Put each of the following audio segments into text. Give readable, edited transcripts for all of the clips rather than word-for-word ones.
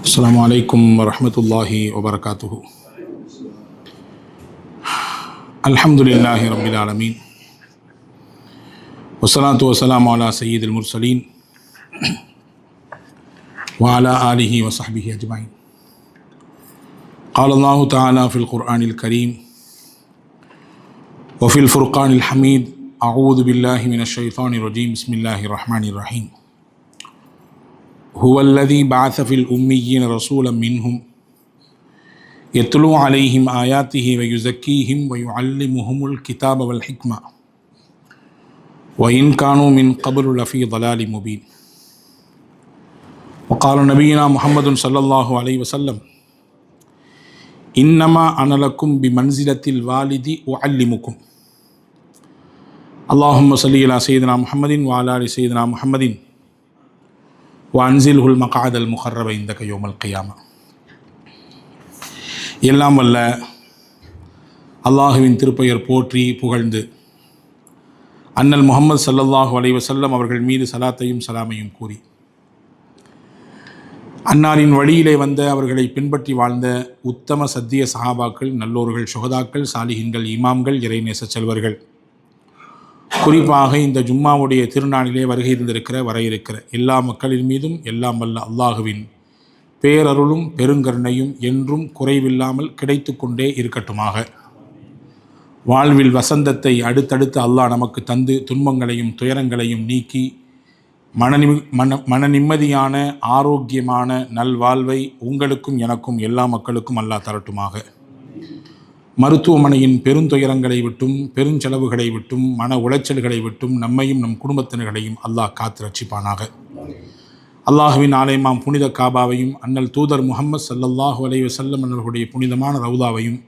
அஸ்ஸலாமு அலைக்கும் வரஹ்மத்துல்லாஹி வபரகாத்துஹு. அல்ஹம்துலில்லாஹி ரப்பில் ஆலமீன். வஸ்ஸலாத்து வஸ்ஸலாமு அலா சய்யிதில் முர்சலீன் வ அலா ஆலிஹி வ ஸஹ்பிஹி அஜ்மஈன். قال الله تعالى في القرآن الكريم وفي الفرقان الحميد أعوذ بالله من الشيطان الرجيم بسم الله الرحمن الرحيم. هو الذي بعث في الأميين رسولا منهم يتلو عليهم آياته ويزكيهم ويعلمهم الكتاب والحكمة وإن كانوا من قبل لفي ضلال مبين. وقال نبينا محمد صلى الله عليه وسلم إنما أنا لكم بمنزلة الوالد أعلمكم. اللهم صل على سيدنا محمد وعلى آل سيدنا محمد வன்சில்ஹுல் மகாதல் முகர்ரப இந்தக யோமல் கியாமா. எல்லாம் வல்ல அல்லாஹுவின் திருப்பெயர் போற்றி புகழ்ந்து அண்ணல் முஹம்மது ஸல்லல்லாஹு அலைஹி வஸல்லம் அவர்கள் மீது சலாத்தையும் சலாமையும் கூறி அன்னாரின் வழியிலே வந்த அவர்களை பின்பற்றி வாழ்ந்த உத்தம சத்திய சஹாபாக்கள், நல்லோர்கள், சுஹதாக்கள், சாலிஹின்கள், இமாம்கள், இறைநேச செல்வர்கள், குறிப்பாக இந்த ஜும்மாவுடைய திருநாளிலே வர இருக்கிற எல்லா மக்களின் மீதும் எல்லாம் வல்ல அல்லாஹுவின் பேரருளும் பெருங்கருணையும் என்றும் குறைவில்லாமல் கிடைத்து கொண்டே இருக்கட்டுமாக. வாழ்வில் வசந்தத்தை அடுத்தடுத்து அல்லாஹ் நமக்கு தந்து துன்பங்களையும் துயரங்களையும் நீக்கி மன நிம்மதியான ஆரோக்கியமான நல்வாழ்வை உங்களுக்கும் எனக்கும் எல்லா மக்களுக்கும் அல்லாஹ் தரட்டுமாக. மருத்துவமனையின் பெருந்துயரங்களை விட்டும் பெருஞ்செலவுகளை விட்டும் மன உளைச்சல்களை விட்டும் நம்மையும் நம் குடும்பத்தினர்களையும் அல்லாஹ் காத்து ரட்சிப்பானாக. அல்லாஹுவின் ஆலயமாம் புனித காபாவையும் அண்ணல் தூதர் முஹம்மது ஸல்லல்லாஹு அலைஹி வஸல்லம் அவர்களுடைய புனிதமான ரவுதாவையும்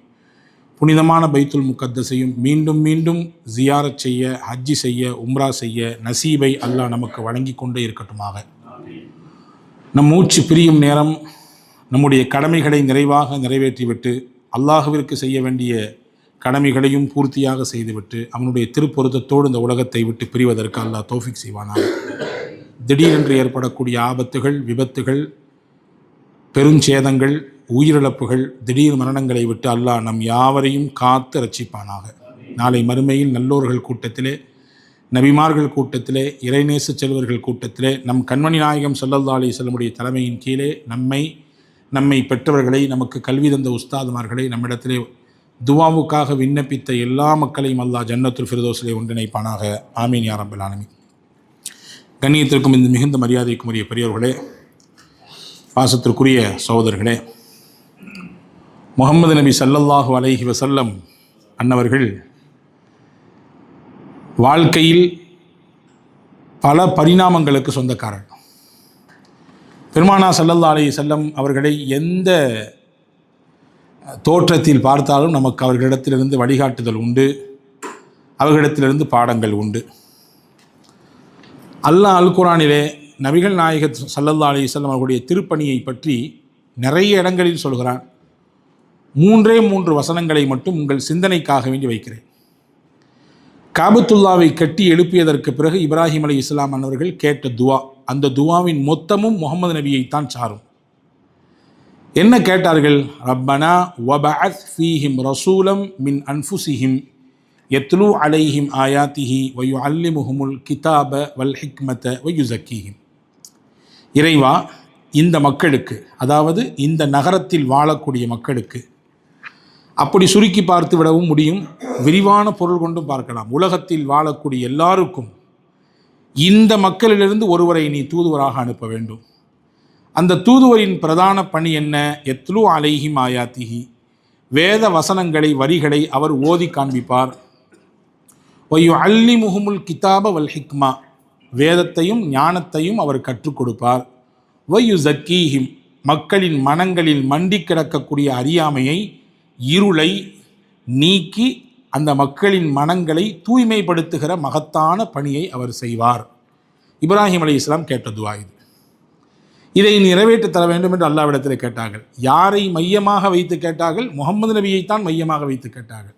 புனிதமான பைத்துல் முகத்தஸையும் மீண்டும் மீண்டும் ஜியாரத் செய்ய, ஹஜ்ஜி செய்ய, உம்ரா செய்ய நசீபை அல்லாஹ் நமக்கு வழங்கி கொண்டே இருக்கட்டுமாக. நம் மூச்சு பிரியும் நேரம் நம்முடைய கடமைகளை நிறைவாக நிறைவேற்றிவிட்டு அல்லாஹுவிற்கு செய்ய வேண்டிய கடமைகளையும் பூர்த்தியாக செய்துவிட்டு அவனுடைய திருப்பொருத்தத்தோடு இந்த உலகத்தை விட்டு பிரிவதற்கு அல்லாஹ் தௌஃபீக் செய்வானாக. திடீரென்று ஏற்படக்கூடிய ஆபத்துகள், விபத்துகள், பெருஞ்சேதங்கள், உயிரிழப்புகள், திடீர் மரணங்களை விட்டு அல்லாஹ் நம் யாவரையும் காத்து ரட்சிப்பானாக. நாளை மறுமையில் நல்லோர்கள் கூட்டத்திலே, நபிமார்கள் கூட்டத்திலே, இறைநேச செல்வர்கள் கூட்டத்திலே நம் கண்மணி நாயகம் ஸல்லல்லாஹு அலைஹி வஸல்லமுடைய தலைமையின் கீழே நம்மை பெற்றவர்களை, நமக்கு கல்வி தந்த உஸ்தாதுமார்களை, நம்மிடத்திலே துவாவுக்காக விண்ணப்பித்த எல்லா மக்களையும் அல்லாஹ் ஜன்னத்துல் ஃபிர்தௌஸிலே ஒன்றிணைப்பானாக. ஆமீன் யா ரப்பல் ஆலமீன். கண்ணியத்திற்கும் இந்த மிகுந்த மரியாதைக்கும் உரிய பெரியவர்களே, பாசத்திற்குரிய சகோதரர்களே, முஹம்மது நபி ஸல்லல்லாஹு அலைஹி வஸல்லம் அன்னவர்கள் வாழ்க்கையில் பல பரிணாமங்களுக்கு சொந்தக்காரர். பெருமானா ஸல்லல்லாஹு அலைஹி வஸல்லம் அவர்களை எந்த தோற்றத்தில் பார்த்தாலும் நமக்கு அவர்களிடத்திலிருந்து வழிகாட்டுதல் உண்டு, அவர்களிடத்திலிருந்து பாடங்கள் உண்டு. அல்லாஹ் அல் குர்ஆனிலே நபிகள் நாயகம் ஸல்லல்லாஹு அலைஹி வஸல்லம் அவர்களுடைய திருப்பணியை பற்றி நிறைய இடங்களில் சொல்கிறான். 3 வசனங்களை மட்டும் உங்கள் சிந்தனைக்காக வேண்டி வைக்கிறேன். காபத்துல்லாவை கட்டி எழுப்பியதற்கு பிறகு இப்ராஹிம் அலைஹிஸ்ஸலாம் அவர்கள் கேட்ட துவா, அந்த துவாவின் மொத்தமும் முஹம்மது நபியைத்தான் சாரும். என்ன கேட்டார்கள்? ரப்பனா வபஅத் ஃபீஹிம் ரசூலம் மின் அன்ஃபுஸிஹிம் யத்லூ அலைஹிம் ஆயாத்திஹி வயுஅல்லிமுஹுமுல் கிதாப வல் ஹிக்மத வயுஸக்கீஹிம். இறைவா, இந்த மக்களுக்கு, அதாவது இந்த நகரத்தில் வாழக்கூடிய மக்களுக்கு, அப்படி சுருக்கி பார்த்து விடவும் முடியும், விரிவான பொருள் கொண்டும் பார்க்கலாம். உலகத்தில் வாழக்கூடிய எல்லாருக்கும் இந்த மக்களிலிருந்து ஒருவரை நீ தூதுவராக அனுப்ப வேண்டும். அந்த தூதுவரின் பிரதான பணி என்ன? யத்லூ அலைஹிம் ஆயாத்திஹி, வேத வசனங்களை, வரிகளை அவர் ஓதி காண்பிப்பார். வயுஅல்லிமுஹுமுல் கிதாப வல் ஹிக்மா, வேதத்தையும் ஞானத்தையும் அவர் கற்றுக் கொடுப்பார். வயுஸக்கீஹிம், மக்களின் மனங்களில் மண்டி கிடக்கக்கூடிய அறியாமையை, இருளை நீக்கி அந்த மக்களின் மனங்களை தூய்மைப்படுத்துகிற மகத்தான பணியை அவர் செய்வார். இப்ராஹிம் அலைஹிஸ்ஸலாம் கேட்ட துவா இது. இதை நிறைவேற்றி தர வேண்டும் என்று அல்லாஹ்விடத்தில் கேட்டார்கள். யாரை மையமாக வைத்து கேட்டார்கள்? முஹம்மது நபியைத்தான் மையமாக வைத்து கேட்டார்கள்.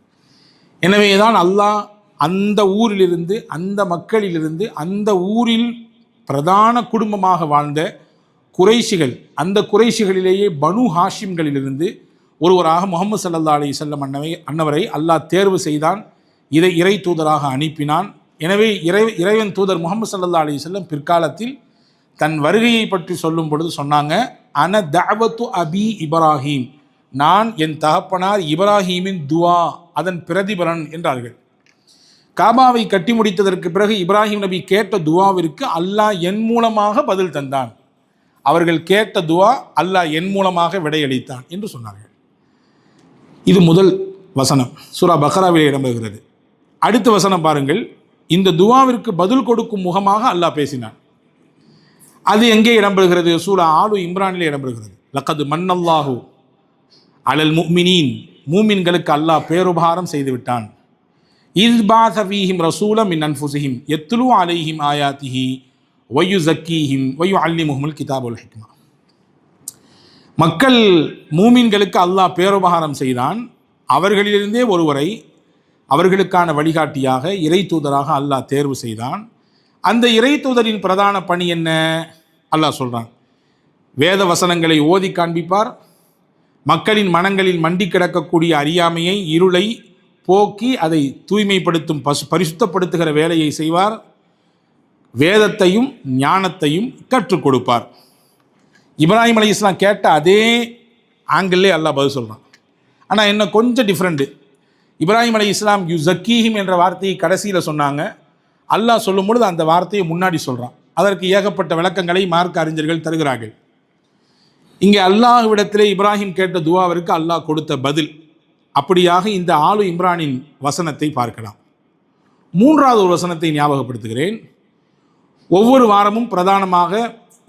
எனவே தான் அல்லாஹ் அந்த ஊரிலிருந்து, அந்த மக்களிலிருந்து, அந்த ஊரில் பிரதான குடும்பமாக வாழ்ந்த குறைஷிகள், அந்த குறைஷிகளிலேயே பனு ஹாஷிம்களிலிருந்து ஒருவராக முகமது ஸல்லல்லாஹு அலைஹி வஸல்லம் அன்னவரை அல்லாஹ் தேர்வு செய்தான். இதை இறை தூதராக அனுப்பினான். எனவே இறைவன் தூதர் முகமது ஸல்லல்லாஹு அலைஹி வஸல்லம் பிற்காலத்தில் தன் வருகையை பற்றி சொல்லும் பொழுது சொன்னாங்க, அன தஅவத்து அபி இப்ராஹீம், நான் என் தகப்பனார் இப்ராஹீமின் துவா, அதன் பிரதிபலன் என்றார்கள். காபாவை கட்டி முடித்ததற்கு பிறகு இப்ராஹிம் நபி கேட்ட துவாவிற்கு அல்லாஹ் என் மூலமாக பதில் தந்தான். அவர்கள் கேட்ட துவா அல்லாஹ் என் மூலமாக விடையளித்தான் என்று சொன்னார்கள். இது முதல் வசனம், சூரா பக்ராவிலே இடம்பெறுகிறது. அடுத்த வசனம் பாருங்கள். இந்த துவாவிற்கு பதில் கொடுக்கும் முகமாக அல்லாஹ் பேசினான். அது எங்கே இடம்பெறுகிறது? சூரா ஆலு இம்ரானிலே இடம்பெறுகிறது. லக்கது மன்னல்லாஹு அலல் முஃமினீன், மூமின்களுக்கு அல்லாஹ் பேருபகாரம் செய்து விட்டான். இஸ் பாஸ ஃபீஹிம் ரசூலம் மின் அன்ஃபுஸிஹிம் யத்லு அலைஹிம் ஆயாத்திஹி வயுஸக்கீஹிம் வயுஅல்லிமுஹுல் கிதாப வல் ஹிக்மா. மக்கள் மூமின்களுக்கு அல்லாஹ் பேருபகாரம் செய்தான். அவர்களிலிருந்தே ஒருவரை அவர்களுக்கான வழிகாட்டியாக இறை தூதராக அல்லாஹ் தேர்வு செய்தான். அந்த இறை தூதரின் பிரதான பணி என்ன? அல்லாஹ் சொல்கிறான், வேத வசனங்களை ஓதி காண்பிப்பார், மக்களின் மனங்களில் மண்டி கிடக்கக்கூடிய அறியாமையை, இருளை போக்கி அதை தூய்மைப்படுத்தும் பரிசுத்தப்படுத்துகிற வேலையை செய்வார், வேதத்தையும் ஞானத்தையும் கற்றுக் கொடுப்பார். இப்ராஹிம் அலைஹிஸ்ஸலாம் கேட்ட அதே ஆங்கிள்லே அல்லாஹ் பதில் சொல்கிறான். ஆனால் என்ன கொஞ்சம் டிஃப்ரெண்ட்டு. இப்ராஹிம் அலைஹிஸ்ஸலாம் யுஸக்கீஹிம் என்ற வார்த்தையை கடைசியில் சொன்னாங்க. அல்லாஹ் சொல்லும் பொழுது அந்த வார்த்தையை முன்னாடி சொல்கிறான். அதற்கு ஏகப்பட்ட விளக்கங்களை மார்க்க அறிஞர்கள் தருகிறார்கள். இங்கே அல்லாஹ்விடத்திலே இப்ராஹிம் கேட்ட துவாவிற்கு அல்லாஹ் கொடுத்த பதில். அப்படியாக இந்த ஆலு இம்ரானின் வசனத்தை பார்க்கலாம். மூன்றாவது ஒரு வசனத்தை ஞாபகப்படுத்துகிறேன். ஒவ்வொரு வாரமும் பிரதானமாக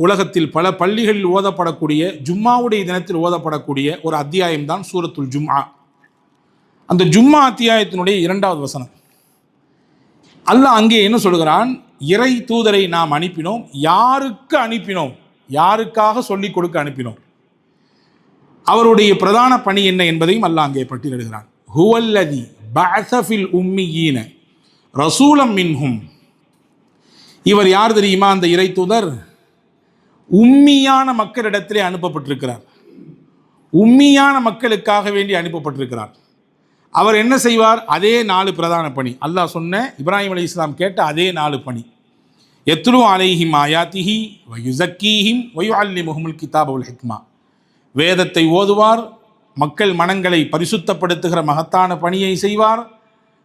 உலகத்தில் பல பள்ளிகளில் ஓதப்படக்கூடிய ஜும்மாவுடைய தினத்தில் ஓதப்படக்கூடிய ஒரு அத்தியாயம்தான் சூரத்துல் ஜும்ஆ. அந்த ஜும்மா அத்தியாயத்தினுடைய 2வது வசனம். அல்லாஹ் அங்கே என்ன சொல்கிறான்? இறை தூதரை நாம் அனுப்பினோம். யாருக்கு அனுப்பினோம்? யாருக்காக சொல்லிக் கொடுக்க அனுப்பினோம்? அவருடைய பிரதான பணி என்ன என்பதையும் அல்லாஹ் அங்கே பட்டியலிடுகிறான். ஹுவல்லதி பஅஸ ஃபில் உம்மீன ரசூலம் மின்ஹும். இவர் யார் தெரியுமா? அந்த இறை தூதர் உம்மியான மக்களிடத்திலே அனுப்பப்பட்டிருக்கிறார். உம்மியான மக்களுக்காக வேண்டி அனுப்பப்பட்டிருக்கிறார். அவர் என்ன செய்வார்? அதே 4 பிரதான பணி. அல்லாஹ் சொன்ன இப்ராஹிம் அலைஹிஸ்ஸலாம் கேட்ட அதே 4 பணி. யத்லு அலைஹிம் ஆயாத்திஹி வயுஸக்கீஹிம் வயுஅல்லிமுஹுல் கிதாப வல் ஹிக்மா. வேதத்தை ஓதுவார், மக்கள் மனங்களை பரிசுத்தப்படுத்துகிற மகத்தான பணியை செய்வார்,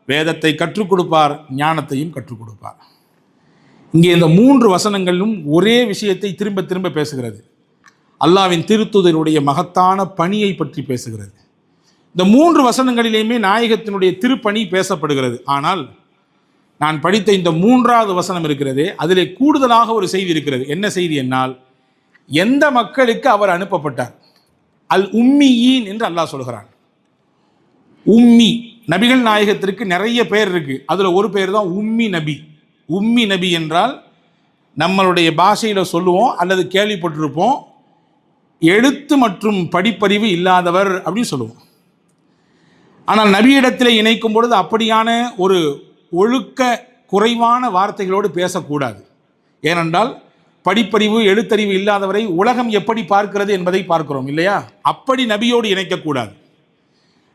வேதத்தை கற்றுக் கொடுப்பார், ஞானத்தையும் கற்றுக் கொடுப்பார். இங்கே இந்த 3 வசனங்களிலும் ஒரே விஷயத்தை திரும்ப திரும்ப பேசுகிறது. அல்லாஹ்வின் திருத்தூதருடைய மகத்தான பணியை பற்றி பேசுகிறது. இந்த 3 வசனங்களிலேயுமே நாயகத்தினுடைய திருப்பணி பேசப்படுகிறது. ஆனால் நான் படித்த இந்த 3வது வசனம் இருக்கிறதே, அதிலே கூடுதலாக ஒரு செய்தி இருக்கிறது. என்ன செய்தி என்னால், எந்த மக்களுக்கு அவர் அனுப்பப்பட்டார்? அல் உம்மியீன் என்று அல்லாஹ் சொல்கிறான். உம்மி, நபிகள் நாயகத்திற்கு நிறைய பேர் இருக்கு. அதில் ஒரு பேர் தான் உம்மி நபி. உம்மி நபி என்றால் நம்மளுடைய பாஷையில் சொல்லுவோம் அல்லது கேள்விப்பட்டிருப்போம், எழுத்து மற்றும் படிப்பறிவு இல்லாதவர் அப்படின்னு சொல்லுவோம். ஆனால் நபியிடத்தில் இணைக்கும் பொழுது அப்படியான ஒரு ஒழுக்க குறைவான வார்த்தைகளோடு பேசக்கூடாது. ஏனென்றால் படிப்பறிவு எழுத்தறிவு இல்லாதவரை உலகம் எப்படி பார்க்கிறது என்பதை பார்க்கிறோம் இல்லையா? அப்படி நபியோடு இணைக்கக்கூடாது.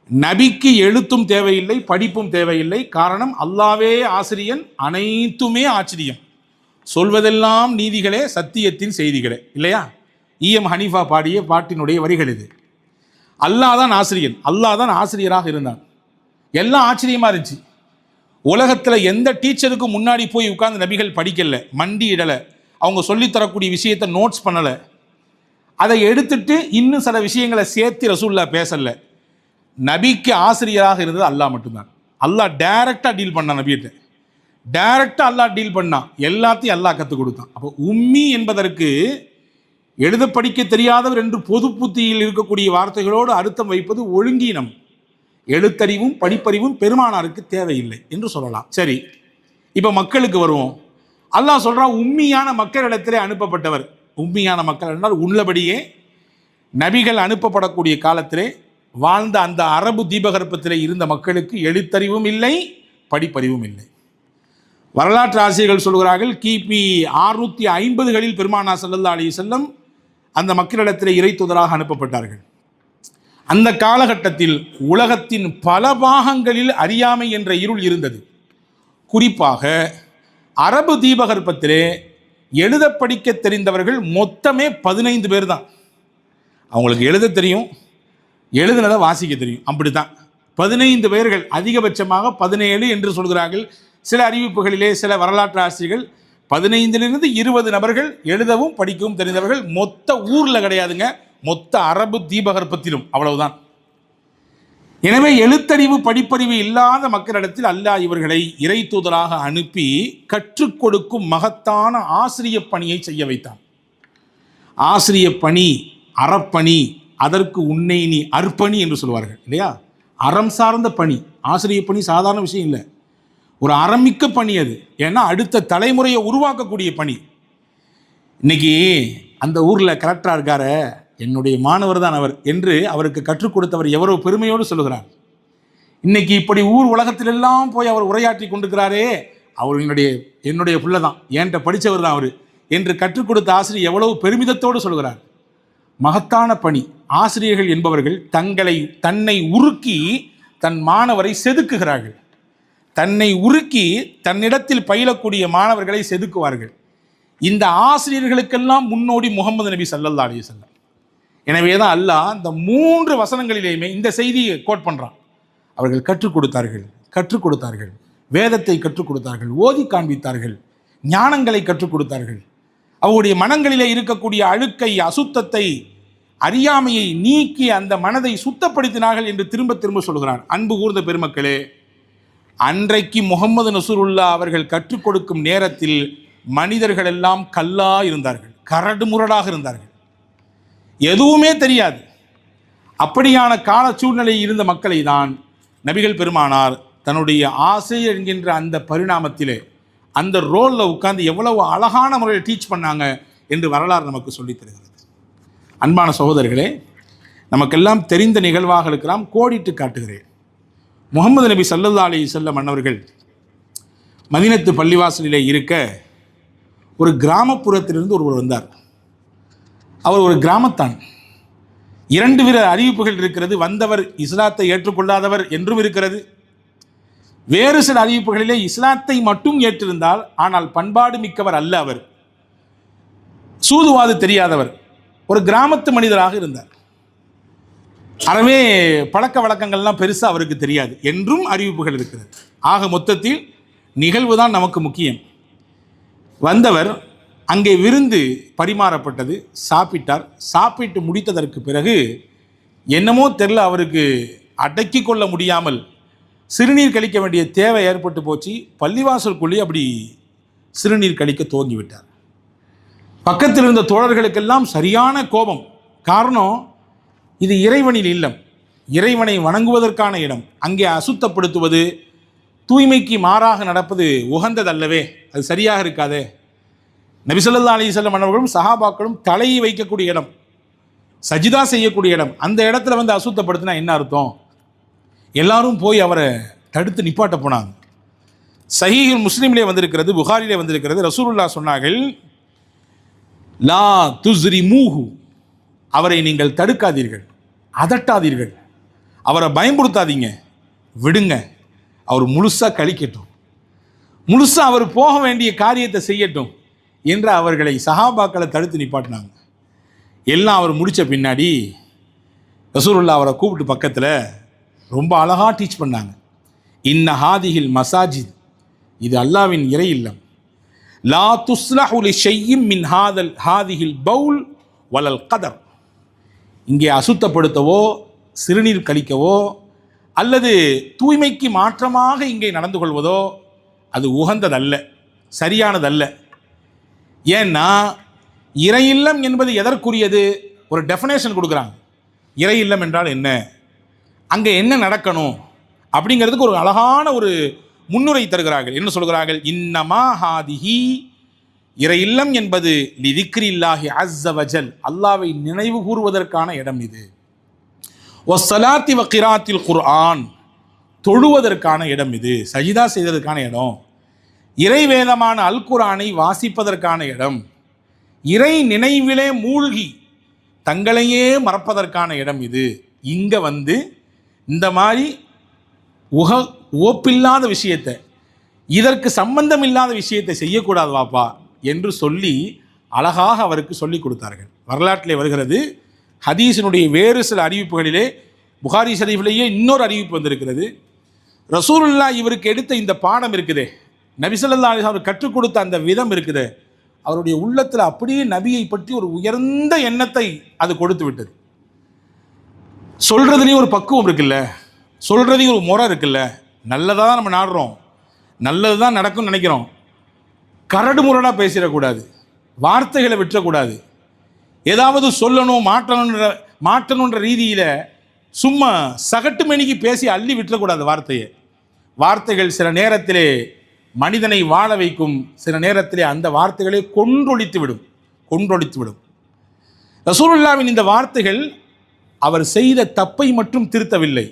நபிக்கு எழுத்தும் தேவையில்லை, படிப்பும் தேவையில்லை. காரணம், அல்லாவே ஆசிரியன், அனைத்துமே ஆச்சரியம், சொல்வதெல்லாம் நீதிகளே, சத்தியத்தின் செய்திகளே இல்லையா? இஎம் ஹனீஃபா பாடிய பாட்டினுடைய வரிகள் இது. அல்லாஹ் தான் ஆசிரியன், அல்லாஹ் தான் ஆசிரியராக இருந்தான். எல்லாம் ஆச்சரியமாக இருந்துச்சு. உலகத்தில் எந்த டீச்சருக்கும் முன்னாடி போய் உட்கார்ந்து நபிகள் படிக்கலை, மண்டி இடலை, அவங்க சொல்லித்தரக்கூடிய விஷயத்தை நோட்ஸ் பண்ணலை. அதை எடுத்துட்டு இன்னும் சில விஷயங்களை சேர்த்து ரசூலுல்லாஹ் பேசலை. நபிக்கு ஆசிரியராக இருந்தது அல்லாஹ் மட்டும்தான். அல்லாஹ் டைரக்டாக டீல் பண்ணான் நபிகிட்ட. டைரக்டாக அல்லாஹ் டீல் பண்ணான், எல்லாத்தையும் அல்லாஹ் கற்றுக் கொடுத்தான். அப்போ உம்மி என்பதற்கு எழுத படிக்க தெரியாதவர் என்று பொது புத்தியில் இருக்கக்கூடிய வார்த்தைகளோடு அர்த்தம் வைப்பது ஒழுங்கீனம். எழுத்தறிவும் படிப்பறிவும் பெருமானாருக்கு தேவையில்லை என்று சொல்லலாம். சரி, இப்போ மக்களுக்கு வருவோம். அல்லாஹ் சொல்கிறான், உம்மியான மக்களிடத்திலே அனுப்பப்பட்டவர். உம்மியான மக்கள் என்றால் உள்ளபடியே நபிகள் அனுப்பப்படக்கூடிய காலத்திலே வாழ்ந்த அந்த அரபு தீபகற்பத்திலே இருந்த மக்களுக்கு எழுத்தறிவும் இல்லை, படிப்பறிவும் இல்லை. வரலாற்று ஆசிரியர்கள் சொல்கிறார்கள், கிபி 650களில் பெருமானார் ஸல்லல்லாஹு அலைஹி வஸல்லம் அந்த மக்களிடத்தில் இறை தூதராக அனுப்பப்பட்டார்கள். அந்த காலகட்டத்தில் உலகத்தின் பல பாகங்களில் அறியாமை என்ற இருள் இருந்தது. குறிப்பாக அரபு தீபகற்பத்திலே எழுத படிக்க தெரிந்தவர்கள் மொத்தமே 15 பேர் தான். அவங்களுக்கு எழுத தெரியும், எழுதுனதை வாசிக்க தெரியும், அப்படித்தான் 15 பேர்கள். அதிகபட்சமாக 17 என்று சொல்கிறார்கள் சில அறிவிப்புகளிலே. சில வரலாற்று ஆசிரியர்கள் 15லிருந்து 20 நபர்கள் எழுதவும் படிக்கவும் தெரிந்தவர்கள். மொத்த ஊரில் கிடையாதுங்க, மொத்த அரபு தீபகற்பத்திலும் அவ்வளவுதான். எனவே எழுத்தறிவு படிப்பறிவு இல்லாத மக்களிடத்தில் அல்லாஹ் இவர்களை இறை தூதராக அனுப்பி கற்றுக் கொடுக்கும் மகத்தான ஆசிரிய பணியை செய்ய வைத்தான். ஆசிரிய பணி, அறப்பணி, அதற்கு உன்னை நீ அர்ப்பணி என்று சொல்வார்கள் இல்லையா? அறம் சார்ந்த பணி. ஆசிரிய பணி சாதாரண விஷயம் இல்லை, ஒரு அறமிக்க பணி அது. ஏன்னா அடுத்த தலைமுறையை உருவாக்கக்கூடிய பணி. இன்னைக்கு அந்த ஊரில் கலெக்டராக இருக்காரு, என்னுடைய மாணவர் தான் அவர் என்று அவருக்கு கற்றுக் கொடுத்தவர் எவ்வளவு பெருமையோடு சொல்லுகிறார். இன்னைக்கு இப்படி ஊர் உலகத்திலெல்லாம் போய் அவர் உரையாற்றி கொண்டிருக்கிறாரே, அவர் என்னுடைய பிள்ளை தான், என்கிட்ட படித்தவர் தான் அவர் என்று கற்றுக் கொடுத்த ஆசிரியர் எவ்வளவு பெருமிதத்தோடு சொல்கிறார். மகத்தான பணி. ஆசிரியர்கள் என்பவர்கள் தன்னை உருக்கி தன் மாணவரை செதுக்குகிறார்கள். தன்னை உருக்கி தன்னிடத்தில் பயிலக்கூடிய மாணவர்களை செதுக்குவார்கள். இந்த ஆசிரியர்களுக்கெல்லாம் முன்னோடி முகமது நபி ஸல்லல்லாஹு அலைஹி வஸல்லம். எனவே தான் அல்லாஹ் இந்த 3 வசனங்களிலேயுமே இந்த செய்தியை கோட் பண்ணுறான். அவர்கள் கற்றுக் கொடுத்தார்கள், வேதத்தை கற்றுக் கொடுத்தார்கள், ஓதி காண்பித்தார்கள், ஞானங்களை கற்றுக் கொடுத்தார்கள். அவருடைய மனங்களிலே இருக்கக்கூடிய அழுக்கை, அசுத்தத்தை, அறியாமையை நீக்கி அந்த மனதை சுத்தப்படுத்தினார்கள் என்று திரும்ப திரும்ப சொல்கிறான். அன்பு கூர்ந்த பெருமக்களே, அன்றைக்கு முகமது நசூருல்லா அவர்கள் கற்றுக் கொடுக்கும் நேரத்தில் மனிதர்கள் எல்லாம் கல்லா இருந்தார்கள், கரடு முரடாக இருந்தார்கள், எதுவுமே தெரியாது. அப்படியான கால சூழ்நிலை இருந்த மக்களை தான் நபிகள் பெருமானார் தன்னுடைய ஆசிரியர் என்கின்ற அந்த பரிணாமத்திலே, அந்த ரோலில் உட்கார்ந்து எவ்வளவு அழகான முறையில் டீச் பண்ணாங்க என்று வரலாறு நமக்கு சொல்லித் தருகிறது. அன்பான சகோதரர்களே, நமக்கெல்லாம் தெரிந்த நிகழ்வாக இருக்கலாம், கோடிட்டு காட்டுகிறேன். முகமது நபி ஸல்லல்லாஹு அலைஹி வஸல்லம் அன்னவர்கள் மதீனத்து பள்ளிவாசலிலே இருக்க ஒரு கிராமப்புறத்திலிருந்து ஒருவர் வந்தார். அவர் ஒரு கிராமத்தான். 2 வித அறிவிப்புகள் இருக்கிறது. வந்தவர் இஸ்லாத்தை ஏற்றுக்கொள்ளாதவர் என்றும் இருக்கிறது. வேறு சில அறிவிப்புகளிலே இஸ்லாத்தை மட்டும் ஏற்றிருந்தால், ஆனால் பண்பாடு மிக்கவர் அல்ல, அவர் சூதுவாது தெரியாதவர், ஒரு கிராமத்து மனிதராக இருந்தார். அறவே பழக்க வழக்கங்கள்லாம் பெருசாக அவருக்கு தெரியாது என்றும் அறிவிப்புகள் இருக்கிறது. ஆக மொத்தத்தில் நிகழ்வு தான் நமக்கு முக்கியம். வந்தவர் அங்கே விருந்து பரிமாறப்பட்டது, சாப்பிட்டார். சாப்பிட்டு முடித்ததற்கு பிறகு என்னமோ தெரில, அவருக்கு அடக்கி கொள்ள முடியாமல் சிறுநீர் கழிக்க வேண்டிய தேவை ஏற்பட்டு போச்சு. பள்ளிவாசலுக்குள்ளே அப்படி சிறுநீர் கழிக்க துவங்கிவிட்டார். பக்கத்தில் இருந்த தோழர்களுக்கெல்லாம் சரியான கோபம். காரணம், இது இறைவனின் இல்லம், இறைவனை வணங்குவதற்கான இடம். அங்கே அசுத்தப்படுத்துவது, தூய்மைக்கு மாறாக நடப்பது உகந்ததல்லவே, அது சரியாக இருக்காதே. நபி ஸல்லல்லாஹு அலைஹி வஸல்லம் அவர்களும் சஹாபாக்களும் தலையை வைக்கக்கூடிய இடம், சஜிதா செய்யக்கூடிய இடம், அந்த இடத்துல வந்து அசுத்தப்படுத்தினா என்ன அர்த்தம்? எல்லாரும் போய் அவரை தடுத்து நிப்பாட்ட போனாங்க. சஹீஹுல் முஸ்லிமிலே வந்திருக்கிறது, புகாரிலே வந்திருக்கிறது. ரசூலுல்லாஹ் சொன்னார்கள், லா துஸ்ரிமூஹு, அவரை நீங்கள் தடுக்காதீர்கள், அதட்டாதீர்கள், அவரை பயன்படுத்தாதீங்க, விடுங்க, அவர் முழுசாக கழிக்கட்டும், முழுசாக அவர் போக வேண்டிய காரியத்தை செய்யட்டும் என்று அவர்களை சஹாபாக்களை தடுத்து நிப்பாட்டினாங்க. எல்லாம் அவர் முடித்த பின்னாடி ரசூலுல்லாஹ் அவரை கூப்பிட்டு பக்கத்தில் ரொம்ப அழகாக டீச் பண்ணாங்க. இன்ன ஹாதிஹில் மசாஜித், இது அல்லாவின் இறை இல்லம். லா துஸ்லஹு லிஷைஇம் மின் ஹாதிஹில் பவுல் வலல் கதர், இங்கே அசுத்தப்படுத்தவோ சிறுநீர் கழிக்கவோ அல்லது தூய்மைக்கு மாற்றமாக இங்கே நடந்து கொள்வதோ அது உகந்ததல்ல, சரியானதல்ல. ஏன்னா இறை இல்லம் என்பது எதற்குரியது? ஒரு டெஃபினேஷன் கொடுக்குறாங்க. இறை இல்லம் என்றால் என்ன, அங்கே என்ன நடக்கணும் அப்படிங்கிறதுக்கு ஒரு அழகான ஒரு முன்னுரை தருகிறார்கள். என்ன சொல்கிறார்கள்? இன்னமா ஹாதிஹி, இறை இல்லம் என்பது லிதிக்ரில்லாஹி அஸ்ஸ வஜல், அல்லாஹ்வை நினைவு கூறுவதற்கான இடம் இது. வஸ்ஸலாத்தி வகிராத்தில் குர்ஆன், தொழுவதற்கான இடம் இது, சஜிதா செய்வதற்கான இடம். இறை வேதமான அல் குர்ஆனை வாசிப்பதற்கான இடம். இறை நினைவிலே மூழ்கி தங்களையே மறப்பதற்கான இடம் இது. இங்கே வந்து இந்த மாதிரி ஓப்பில்லாத விஷயத்தை, இதற்கு சம்பந்தம் இல்லாத விஷயத்தை செய்யக்கூடாது வாப்பா என்று சொல்லி அழகாக அவருக்கு சொல்லி கொடுத்தார்கள். வரலாற்றிலே வருகிறது. ஹதீஸினுடைய வேறு சில அறிவிப்புகளிலே, புகாரி ஷரீஃபிலேயே இன்னொரு அறிவிப்பு வந்திருக்கிறது. ரசூலுல்லாஹ் இவருக்கு எடுத்த இந்த பாடம் இருக்குதே, நபி ஸல்லல்லாஹு அலைஹி வஸல்லம் கற்றுக் கொடுத்த அந்த விதம் இருக்குது, அவருடைய உள்ளத்தில் அப்படியே நபியை பற்றி ஒரு உயர்ந்த எண்ணத்தை அது கொடுத்து விட்டது. சொல்கிறதுலேயும் ஒரு பக்குவம் இருக்குல்ல, சொல்கிறதையும் ஒரு முறை இருக்குல்ல. நல்லதாக தான் நம்ம நாடுறோம், நல்லது தான் நடக்கும்னு நினைக்கிறோம். கரடு முரடாக பேசிடக்கூடாது, வார்த்தைகளை விட்டுறக்கூடாது. ஏதாவது சொல்லணும், மாற்றணுன்ற ரீதியில் சும்மா சகட்டு மணிக்கு பேசி அள்ளி விட்டுறக்கூடாது வார்த்தைகள் சில நேரத்திலே மனிதனை வாழ வைக்கும், சில நேரத்திலே அந்த வார்த்தைகளை கொன்றொழித்து விடும். ரசூலுல்லாஹ்வின் இந்த வார்த்தைகள் அவர் செய்த தப்பை மட்டும் திருத்தவில்லை,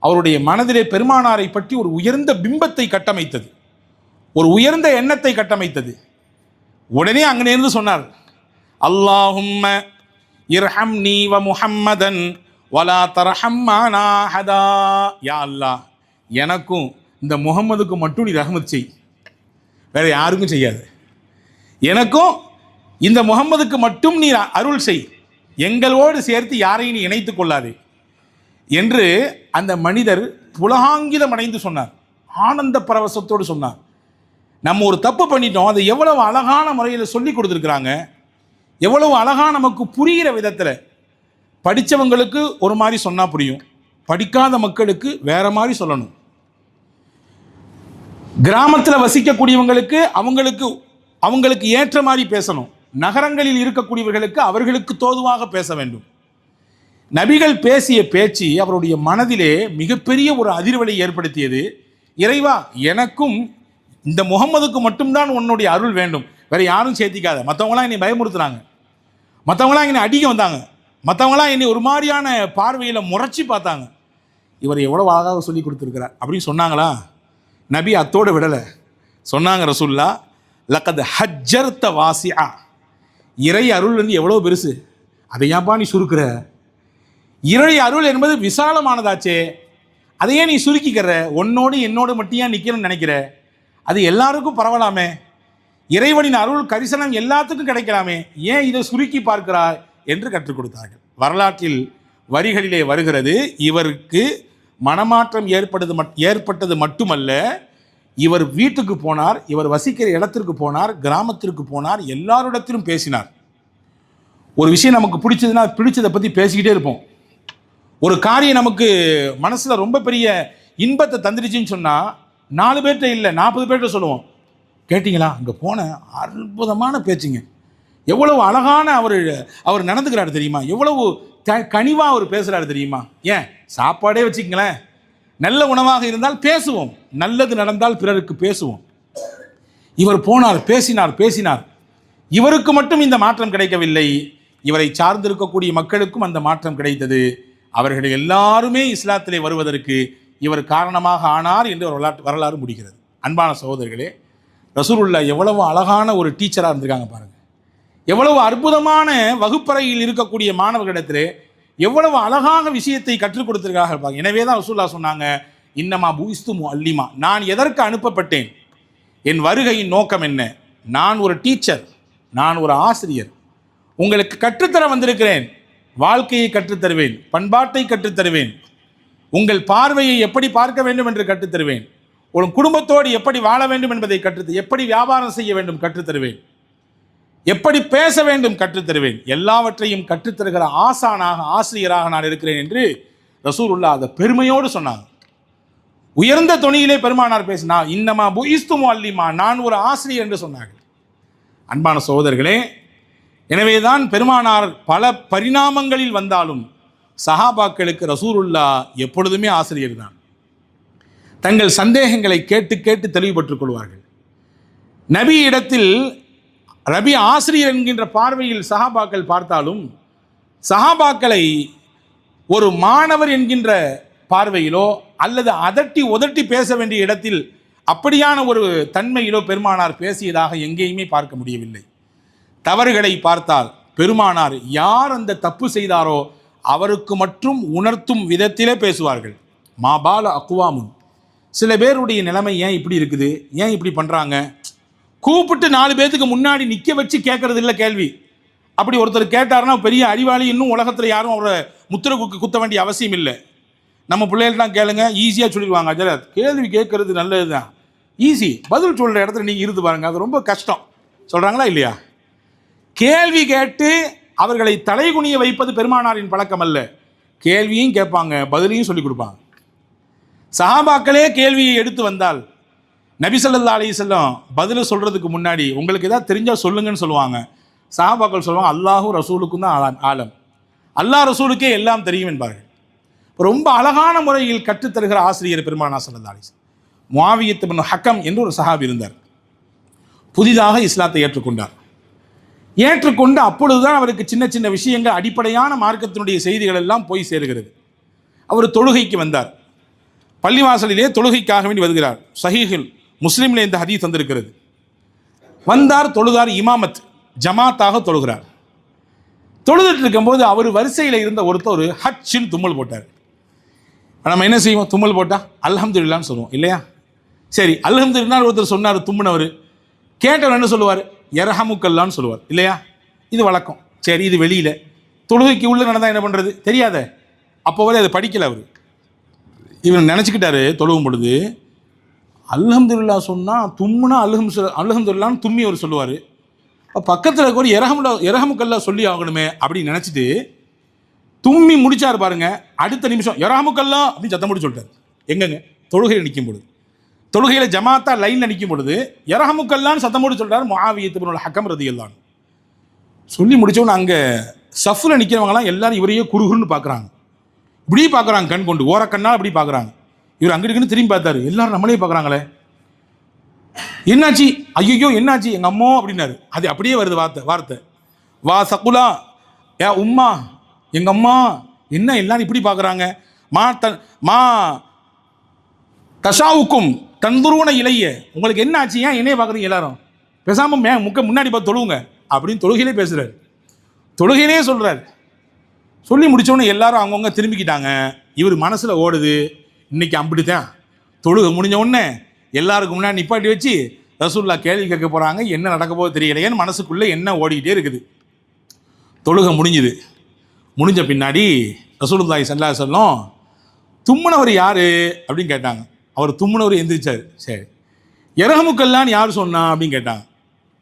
அவருடைய மனதிலே பெருமானாரை பற்றி ஒரு உயர்ந்த பிம்பத்தை கட்டமைத்தது, ஒரு உயர்ந்த எண்ணத்தை கட்டமைத்தது. உடனே அங்கிருந்து சொன்னார், அல்லாஹும்ம இர்ஹம்னி வ முஹம்மதன் வலா தர்ஹம் மானா ஹதா. யா அல்லாஹ், எனக்கும் இந்த முகம்மதுக்கு மட்டும் நீ ரஹ்மத் செய், வேற யாருக்கும் செய்யாது. எனக்கும் இந்த முகம்மதுக்கு மட்டும் நீ அருள் செய், எங்களோடு சேர்த்து யாரையும் நீ இணைத்து கொள்ளாதே என்று அந்த மனிதர் புலகாங்கிதம் அடைந்து சொன்னார், ஆனந்த பரவசத்தோடு சொன்னார். நம்ம ஒரு தப்பு பண்ணிட்டோம், அதை எவ்வளவு அழகான முறையில் சொல்லி கொடுத்துருக்குறாங்க, எவ்வளவு அழகாக நமக்கு புரிகிற விதத்தில். படித்தவங்களுக்கு ஒரு மாதிரி சொன்னால் புரியும், படிக்காத மக்களுக்கு வேற மாதிரி சொல்லணும். கிராமத்தில் வசிக்கக்கூடியவங்களுக்கு அவங்களுக்கு ஏற்ற மாதிரி பேசணும், நகரங்களில் இருக்கக்கூடியவர்களுக்கு அவர்களுக்கு தோதுவாக பேச வேண்டும். நபிகள் பேசிய பேச்சு அவருடைய மனதிலே மிகப்பெரிய ஒரு அதிர்வலை ஏற்படுத்தியது. இறைவா, எனக்கும் இந்த முகம்மதுக்கு மட்டும்தான் உன்னுடைய அருள் வேண்டும், வேற யாரும் சேர்த்திக்காத. மற்றவங்களாம் என்னை பயமுறுத்துறாங்க, மற்றவங்களாம் என்னை அடிக்க வந்தாங்க, மற்றவங்களாம் என்னை ஒரு மாதிரியான பார்வையில் முறைச்சி பார்த்தாங்க, இவர் எவ்வளோ அழகாக சொல்லி கொடுத்துருக்கிறார் அப்படின்னு சொன்னாங்களா? நபி அத்தோடு விடலை, சொன்னாங்க ரசூல்லா, லக்கத் ஹஜ்ஜர்த வாசிஆ, இறை அருள் வந்து எவ்வளோ பெருசு, அதை ஏன்பா நீ சுருக்கிற? இறை அருள் என்பது விசாலமானதாச்சே, அதையே நீ சுருக்கிக்கிற, உன்னோடு என்னோடு மட்டும் ஏன் நிற்கணும்னு நினைக்கிற? அது எல்லாருக்கும் பரவலாமே, இறைவனின் அருள் கரிசனம் எல்லாத்துக்கும் கிடைக்கலாமே, ஏன் இதை சுருக்கி பார்க்கிறாய் என்று கற்றுக் கொடுத்தார்கள். வரலாற்றில் வரிகளிலே வருகிறது, இவருக்கு மனமாற்றம் ஏற்பட்டது மட்டுமல்ல, இவர் வீட்டுக்கு போனார், இவர் வசிக்கிற இடத்திற்கு போனார், கிராமத்திற்கு போனார், எல்லாரிடத்திலும் பேசினார். ஒரு விஷயம் நமக்கு பிடிச்சதுன்னா பிடிச்சதை பற்றி பேசிக்கிட்டே இருப்போம். ஒரு காரியம் நமக்கு மனசில் ரொம்ப பெரிய இன்பத்தை தந்துடுச்சின்னு சொன்னால் 4 பேர்கிட்ட இல்லை 40 பேர்கிட்ட சொல்லுவோம், கேட்டிங்களா அங்கே போன அற்புதமான பேச்சுங்க, எவ்வளவு அழகான அவர் நடந்துக்கிறாரு தெரியுமா, எவ்வளவு கனிவாக அவர் பேசுகிறாரு தெரியுமா. ஏன் சாப்பாடே வச்சுக்கங்களேன், நல்ல உணவாக இருந்தால் பேசுவோம், நல்லது நடந்தால் பிறருக்கு பேசுவோம். இவர் போனார், பேசினார். இவருக்கு மட்டும் இந்த மாற்றம் கிடைக்கவில்லை, இவரை சார்ந்திருக்கக்கூடிய மக்களுக்கும் அந்த மாற்றம் கிடைத்தது. அவர்கள் எல்லாருமே இஸ்லாத்திலே வருவதற்கு இவர் காரணமாக ஆனார் என்று வரலாறு முடிகிறது. அன்பான சகோதரர்களே, ரசூலுல்லாஹ் எவ்வளவு அழகான ஒரு டீச்சராக இருந்திருக்காங்க பாருங்கள். எவ்வளவு அற்புதமான வகுப்பறையில் இருக்கக்கூடிய மாணவர்களிடத்திலே எவ்வளவு அழகாக விஷயத்தை கற்றுக் கொடுத்திருக்காங்க இருப்பாங்க. எனவே தான் ரசூலுல்லாஹ் சொன்னாங்க, இன்னமா புஇஸ்து முஅல்லிமா, நான் எதற்கு அனுப்பப்பட்டேன், என் வருகையின் நோக்கம் என்ன? நான் ஒரு டீச்சர், நான் ஒரு ஆசிரியர், உங்களுக்கு கற்றுத்தர வந்திருக்கிறேன். வாழ்க்கையை கற்றுத்தருவேன், பண்பாட்டை கற்றுத்தருவேன், உங்கள் பார்வையை எப்படி பார்க்க வேண்டும் என்று கற்றுத்தருவேன், உங்கள் குடும்பத்தோடு எப்படி வாழ வேண்டும் என்பதை எப்படி வியாபாரம் செய்ய வேண்டும் கற்றுத்தருவேன், எப்படி பேச வேண்டும் கற்றுத்தருவேன், எல்லாவற்றையும் கற்றுத்தருகிற ஆசிரியராக நான் இருக்கிறேன் என்று ரசூலுல்லாஹ் அதை பெருமையோடு சொன்னாங்க. உயர்ந்த தொனியிலே பெருமானார் பேசினா, இன்னமா புஇஸ்து முஅல்லிமா, நான் ஒரு ஆசிரியர் என்று சொன்னார்கள். அன்பான சகோதரர்களே, எனவேதான் பெருமானார் பல பரிணாமங்களில் வந்தாலும் சஹாபாக்களுக்கு ரசூலுல்லாஹ் எப்பொழுதுமே ஆசிரியர் தான். தங்கள் சந்தேகங்களை கேட்டு தெளிவுபட்டுக் கொள்வார்கள். நபி இடத்தில் ரபி ஆசிரியர் என்கின்ற பார்வையில் சஹாபாக்கள் பார்த்தாலும், சஹாபாக்களை ஒரு மாணவர் என்கின்ற பார்வையிலோ அல்லது அதட்டி உதட்டி பேச வேண்டிய இடத்தில் அப்படியான ஒரு தன்மையிலோ பெருமானார் பேசியதாக எங்கேயுமே பார்க்க முடியவில்லை. தவறுகளை பார்த்தால் பெருமானார் யார் அந்த தப்பு செய்தாரோ அவருக்கு மட்டும் உணர்த்தும் விதத்திலே பேசுவார்கள். மாபால அக்குவாமுன், சில பேருடைய நிலைமை ஏன் இப்படி இருக்குது, ஏன் இப்படி பண்ணுறாங்க, கூப்பிட்டு 4 பேத்துக்கு முன்னாடி நிற்க வச்சு கேட்கறது இல்லை கேள்வி. அப்படி ஒருத்தர் கேட்டார்னா பெரிய அறிவாளி, இன்னும் உலகத்தில் யாரும் அவரை முத்திரை குத்த வேண்டிய அவசியம் இல்லை. நம்ம பிள்ளைகள்லாம் கேளுங்க, ஈஸியாக சொல்லிடுவாங்க. அஜரத், கேள்வி கேட்கறது நல்லது தான், ஈஸி, பதில் சொல்கிற இடத்துல நீங்கள் இருந்து பாருங்கள், அது ரொம்ப கஷ்டம். சொல்கிறாங்களா இல்லையா? கேள்வி கேட்டு அவர்களை தலைகுனிய வைப்பது பெருமானாரின் பழக்கம் அல்ல. கேள்வியும் கேட்பாங்க, பதிலையும் சொல்லிக் கொடுப்பாங்க. சஹாபாக்களே கேள்வியை எடுத்து வந்தால் நபி ஸல்லல்லாஹு அலைஹி வஸல்லம் பதில் சொல்கிறதுக்கு முன்னாடி உங்களுக்கு ஏதாவது தெரிஞ்சால் சொல்லுங்கன்னு சொல்லுவாங்க. சஹாபாக்கள் சொல்லுவாங்க, அல்லாஹும் ரசூலுக்கும் தான் ஆலம், அல்லாஹ் ரசூலுக்கே எல்லாம் தெரியும் என்பார்கள். ரொம்ப அழகான முறையில் கற்றுத்தருகிற ஆசிரியர் பெருமானார் ஸல்லல்லாஹு அலைஹி வஸல்லம். முஆவியத் இப்னு ஹக்கம் என்று ஒரு சஹாபி இருந்தார். புதிதாக இஸ்லாத்தை ஏற்றுக்கொண்டார். ஏற்றுக்கொண்டு அப்பொழுதுதான் அவருக்கு சின்ன சின்ன விஷயங்கள், அடிப்படையான மார்க்கத்தினுடைய செய்திகள் எல்லாம் போய் சேருகிறது. அவர் தொழுகைக்கு வந்தார். பள்ளிவாசலிலே தொழுகைக்காக வேண்டி வருகிறார். சஹீஹுல் முஸ்லிமில் இந்த ஹதீஸ் வந்திருக்கிறது. வந்தார், தொழுதார், இமாமத் ஜமாத்தாக தொழுகிறார். தொழுதுட்டு இருக்கும்போது அவர் வரிசையில் இருந்த ஒருத்தர் ஹச்சின் தும்மல் போட்டார். நம்ம என்ன செய்வோம், தும்மல் போட்டால் அல்ஹம்துலில்லாஹ்னு சொல்லுவோம் இல்லையா? சரி, அல்ஹம்துலில்லாஹ் ஒருத்தர் சொன்னார், தும்முனவர். கேட்டவர் என்ன சொல்லுவார், யர்ஹமுக்கல்லான்னு சொல்லுவார் இல்லையா? இது வழக்கம். சரி, இது வெளியில் தொழுகைக்கு உள்ள நடந்தால் என்ன பண்ணுறது தெரியாத. அப்போ வரை அதை படிக்கலை அவர். இவர் நினச்சிக்கிட்டாரு தொழுவும் பொழுது அல்ஹம்துலில்லாஹ் சொன்னால் தும்முனா அல்ஹம்துலில்லாஹ்னு தும்மி அவர் சொல்லுவார். பக்கத்தில் இருக்க ஒரு யர்ஹமுக்கல்லா சொல்லி ஆகணுமே அப்படின்னு நினச்சிட்டு தும்மி முடிச்சார் பாருங்க. அடுத்த நிமிஷம் யர்ஹமுக்கல்லா அப்படின்னு சத்தம் போட்டு சொல்லிட்டார். எங்கங்க? தொழுகையில் நிற்கும் பொழுது, தொழுகையில் ஜமாத்தா லைனில் நிற்கும் பொழுது யர்ஹமுக்கல்லான்னு சத்தம் போட்டு சொல்கிறார் முஆவியத் இப்னுல் ஹக்கம் ரதியல்லாஹு அன்ஹு. சொல்லி முடித்தவொன்னு அங்கே சஃப்பில் நிற்கிறவங்களாம் எல்லாரும் இவரையே குறுகுறுன்னு பார்க்குறாங்க. இப்படி பார்க்குறாங்க, கண் கொண்டு ஓரக்கண்ணா இப்படி பார்க்குறாங்க. இவர் அங்கிட்டுக்குன்னு திரும்பி பார்த்தாரு, எல்லாரும் நம்மளே பார்க்குறாங்களே, என்னாச்சு, ஐயோ என்னாச்சு, எங்கள் அம்மா அப்படின்னாரு. அது அப்படியே வருது வார்த்தை வா சகுலா, ஏ உம்மா, எங்கள் அம்மா, என்ன எல்லாரும் இப்படி பார்க்குறாங்க, மா தஷாவுக்கும் தந்துருவன இலைய, உங்களுக்கு என்ன ஆச்சு, ஏன் என்னையே பார்க்குறீங்க எல்லாரும், பேசாமல் முன்னாடி பார்த்து தொழுவுங்க அப்படின்னு தொழுகையிலே பேசுகிறார். தொழுகையிலே சொல்கிறார். சொல்லி முடித்தோடனே எல்லாரும் அவங்கவுங்க திரும்பிக்கிட்டாங்க. இவர் மனசில் ஓடுது, இன்றைக்கி அப்படித்தான் தொழுகை முடிஞ்ச உடனே எல்லாருக்கும் முன்னாடி நிப்பாட்டி வச்சு ரசூலுல்லாஹ் கேள்வி கேட்க போகிறாங்க, என்ன நடக்க போது தெரியலையேன்னு மனசுக்குள்ளே என்ன ஓடிக்கிட்டே இருக்குது. தொழுகை முடிஞ்ச பின்னாடி ரசூலுல்லாஹி ஸல்லல்லாஹு அலைஹி வஸல்லம் தும்முனவர் யார் அப்படின்னு கேட்டாங்க. அவர் தும்முனவர் எந்திரிச்சார். சரி, யர்ஹமுக்கல்லான்னு யார் சொன்னா அப்படின்னு கேட்டாங்க.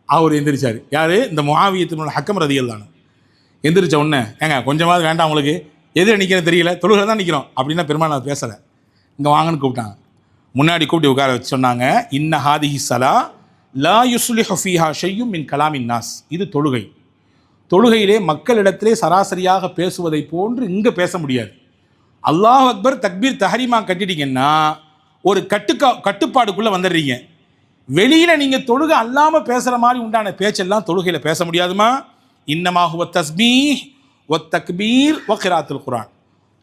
அவர் எந்திரிச்சார். யார்? இந்த முஆவியத் இப்னுல் ஹக்கம் ரதியல்லாஹு அன்ஹு. எந்திரிச்ச உடனே, ஏங்க கொஞ்சமாவது வேண்டாம் உங்களுக்கு, எதில் நிற்கிறேன் தெரியல, தொழுகை தான் நிற்கிறோம் அப்படின்னா பெருமானார் பேசலை. இங்கே வாங்கன்னு கூப்பிட்டாங்க. முன்னாடி கூப்பிட்டு உட்கார வச்சு சொன்னாங்க, இன்ன ஹாதிஹி ஸலா லா யுஸ்லிஹு ஃபீஹா ஷையும் மின் கலாமின் நாஸ். இது தொழுகை. தொழுகையிலே மக்களிடத்திலே சராசரியாக பேசுவதை போன்று இங்கே பேச முடியாது. அல்லாஹ் அக்பர் தக்பீர் தஹரீமா கட்டிட்டீங்கன்னா ஒரு கட்டுப்பாடுக்குள்ளே வந்துடுறீங்க. வெளியில் நீங்கள் தொழுகை அல்லாமல் பேசுகிற மாதிரி உண்டான பேச்செல்லாம் தொழுகையில் பேச முடியாதுமா. இன்னமா ஹுவ தஸ்பீஹ் வ தக்பீர் வ கிராத்துல் குர்ஆன்.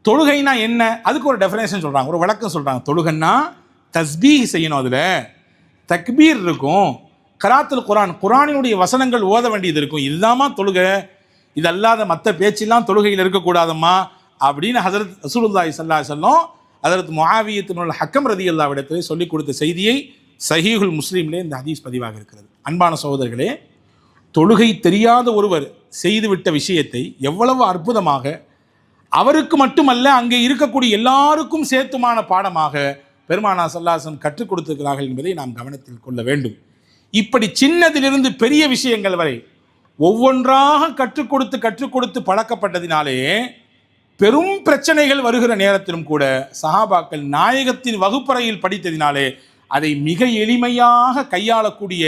தொழுகைனா என்ன, அதுக்கு ஒரு டெஃபினேஷன் சொல்கிறாங்க, ஒரு விளக்கம் சொல்கிறாங்க. தொழுகைன்னா தஸ்பீஹ் செய்யணும், அதில் தக்பீர் இருக்கும், கிராத்துல் குர்ஆன், குர்ஆனினுடைய வசனங்கள் ஓத வேண்டியது இருக்கும். இதுதாம்மா தொழுகை, இது அல்லாத மற்ற பேச்செல்லாம் தொழுகையில் இருக்கக்கூடாதம்மா அப்படின்னு ஹஸரத் ரசூலுல்லாஹி ஸல்லல்லாஹு அலைஹி வஸல்லம் ஹஸரத் முஆவியத் இப்னுல் ஹக்கம் ரதியல்லாஹு இடத்திலே சொல்லிக் கொடுத்த செய்தியை சஹீஹுல் முஸ்லிமிலே இந்த ஹதீஸ் பதிவாக இருக்கிறது. அன்பான சகோதரர்களே, தொழுகை தெரியாத ஒருவர் செய்துவிட்ட விஷயத்தை எவ்வளவு அற்புதமாக அவருக்கு மட்டுமல்ல அங்கே இருக்கக்கூடிய எல்லாருக்கும் சேர்த்துமான பாடமாக பெருமானார் ஸல்லல்லாஹு அலைஹி வஸல்லம் கற்றுக் கொடுத்திருக்கிறார்கள் என்பதை நாம் கவனத்தில் கொள்ள வேண்டும். இப்படி சின்னதிலிருந்து பெரிய விஷயங்கள் வரை ஒவ்வொன்றாக கற்றுக் கொடுத்து பழக்கப்பட்டதினாலே பெரும் பிரச்சனைகள் வருகிற நேரத்திலும் கூட சஹாபாக்கள் நாயகத்தின் வகுப்பறையில் படித்ததினாலே அதை மிக எளிமையாக கையாளக்கூடிய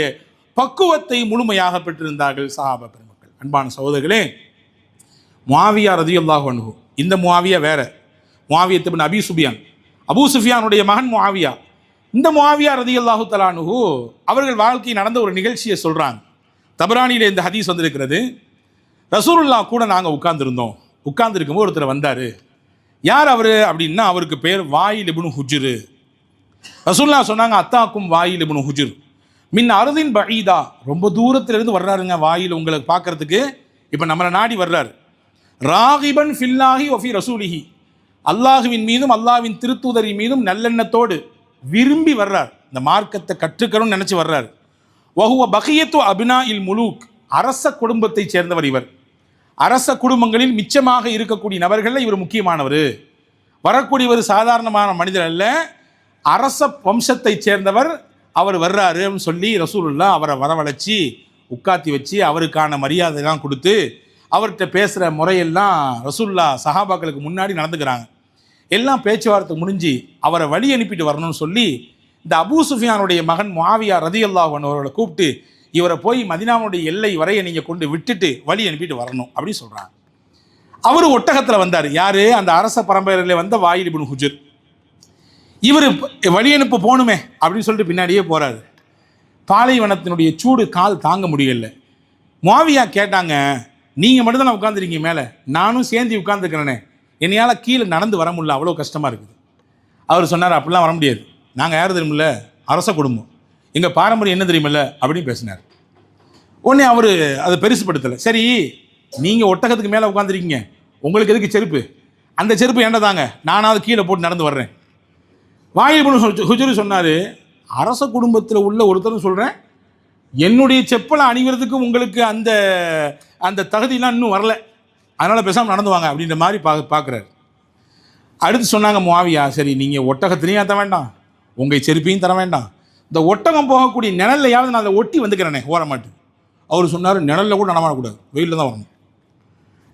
பக்குவத்தை முழுமையாக பெற்றிருந்தார்கள் சஹாபா பெருமக்கள். அன்பான சகோதரர்களே, முஆவியா ரலியல்லாஹு அன்ஹு, இந்த முஆவியா வேற, முஆவியத் இப்னு அபூ சுஃபியானுடைய மகன் முஆவியா. இந்த முஆவியா ரலியல்லாஹு தஆலா அன்ஹு அவர்கள் வாழ்க்கையில் நடந்த ஒரு நிகழ்ச்சியை சொல்கிறாங்க. தபரானியில் இந்த ஹதீஸ் வந்திருக்கிறது. ரசூலுல்லாஹ் கூட நாங்கள் உட்கார்ந்துருக்கும்போது ஒருத்தர் வந்தார். யார் அவர் அப்படின்னா, அவருக்கு பேர் வாயில் இப்னு ஹுஜ்ர். ரசூலுல்லாஹ் சொன்னாங்க, அத்தாக்கும் வாயில் இப்னு ஹுஜ்ர் மின் அர்தின் பஈதா, ரொம்ப தூரத்திலிருந்து வர்றாருங்க வாயில், உங்களுக்கு பார்க்கறதுக்கு இப்போ நம்மளை நாடி வர்றார். ராகிபன் ஃபில்லாஹி வஃபி ரசூலிஹி, அல்லாஹுவின் மீதும் அல்லாஹ்வின் திருத்தூதரின் மீதும் நல்லெண்ணத்தோடு விரும்பி வர்றார். இந்த மார்க்கத்தை கற்றுக்கணும்னு நினச்சி வர்றார். வஹுவ பகியத்து அபினா இல் முலூக், அரச குடும்பத்தை சேர்ந்தவர் இவர். அரச குடும்பங்களில் மிச்சமாக இருக்கக்கூடிய நபர்களில் இவர் முக்கியமானவர். வரக்கூடியவர் சாதாரணமான மனிதர் அல்ல, அரச வம்சத்தை சேர்ந்தவர். அவர் வர்றாருன்னு சொல்லி ரசூலுல்லாஹ் அவரை வரவழைச்சி உட்காத்தி வச்சு அவருக்கான மரியாதைலாம் கொடுத்து அவர்கிட்ட பேசுகிற முறையெல்லாம் ரசூலுல்லாஹ் சஹாபாக்களுக்கு முன்னாடி நடந்துக்கிறாங்க. எல்லாம் பேச்சுவார்த்தை முடிஞ்சு அவரை வழி அனுப்பிட்டு வரணும்னு சொல்லி இந்த அபூ சுஃபியானுடைய மகன் முஆவியா ரதியல்லாஹு அன்ஹு அவர்களை கூப்பிட்டு இவரை போய் மதீனாவுடைய எல்லை வரைய நீங்கள் கொண்டு விட்டுட்டு வழி அனுப்பிட்டு வரணும் அப்படின்னு சொல்கிறாங்க. அவர் ஒட்டகத்தில் வந்தார். யார்? அந்த அரச பரம்பரையில் வந்த வாயில் இப்னு ஹுஜர். இவர் வழி அனுப்ப போகணுமே அப்படின்னு சொல்லிட்டு பின்னாடியே போகிறாரு. பாலைவனத்தினுடைய சூடு கால் தாங்க முடியல. முஆவியா கேட்டாங்க, நீங்கள் மட்டும்தான் நான் உட்காந்துருக்கீங்க மேலே, நானும் சேர்ந்து உட்காந்துருக்கிறேனே, என்னையால் கீழே நடந்து வர முடியல, அவ்வளோ கஷ்டமாக இருக்குது. அவர் சொன்னார், அப்படிலாம் வர முடியாது, நாங்கள் யார் தெரியுமில்ல, அரச குடும்பம், எங்கள் பாரம்பரியம் என்ன தெரியுமில்ல அப்படின்னு பேசினார். உடனே அவர் அதை பெருசுப்படுத்தலை. சரி, நீங்கள் ஒட்டகத்துக்கு மேலே உட்காந்துருக்கீங்க, உங்களுக்கு எதுக்கு செருப்பு? அந்த செருப்பு என்ன தாங்க, நானாவது கீழே போட்டு நடந்து வர்றேன். வாயில் இப்னு ஹுஜர் சொன்னார், அரச குடும்பத்தில் உள்ள ஒருத்தரும் சொல்கிறேன், என்னுடைய செப்பலை அணிகிறதுக்கு உங்களுக்கு அந்த அந்த தகுதியெலாம் இன்னும் வரல, அதனால் பேசாமல் நடந்து வாங்க அப்படின்ற மாதிரி பார்க்குறாரு. அடுத்து சொன்னாங்க முஆவியா, சரி நீங்கள் ஒட்டகத்திலையும் தர வேண்டாம், உங்கள் செருப்பையும் தர வேண்டாம், இந்த ஒட்டகம் போகக்கூடிய நிழல்லையாவது நான் அதை ஒட்டி வந்துக்கிறேனே ஓரமாட்டு. அவர் சொன்னார், நிழலில் கூட நடமாடக்கூடாது, வெயிலில் தான் வரணும்,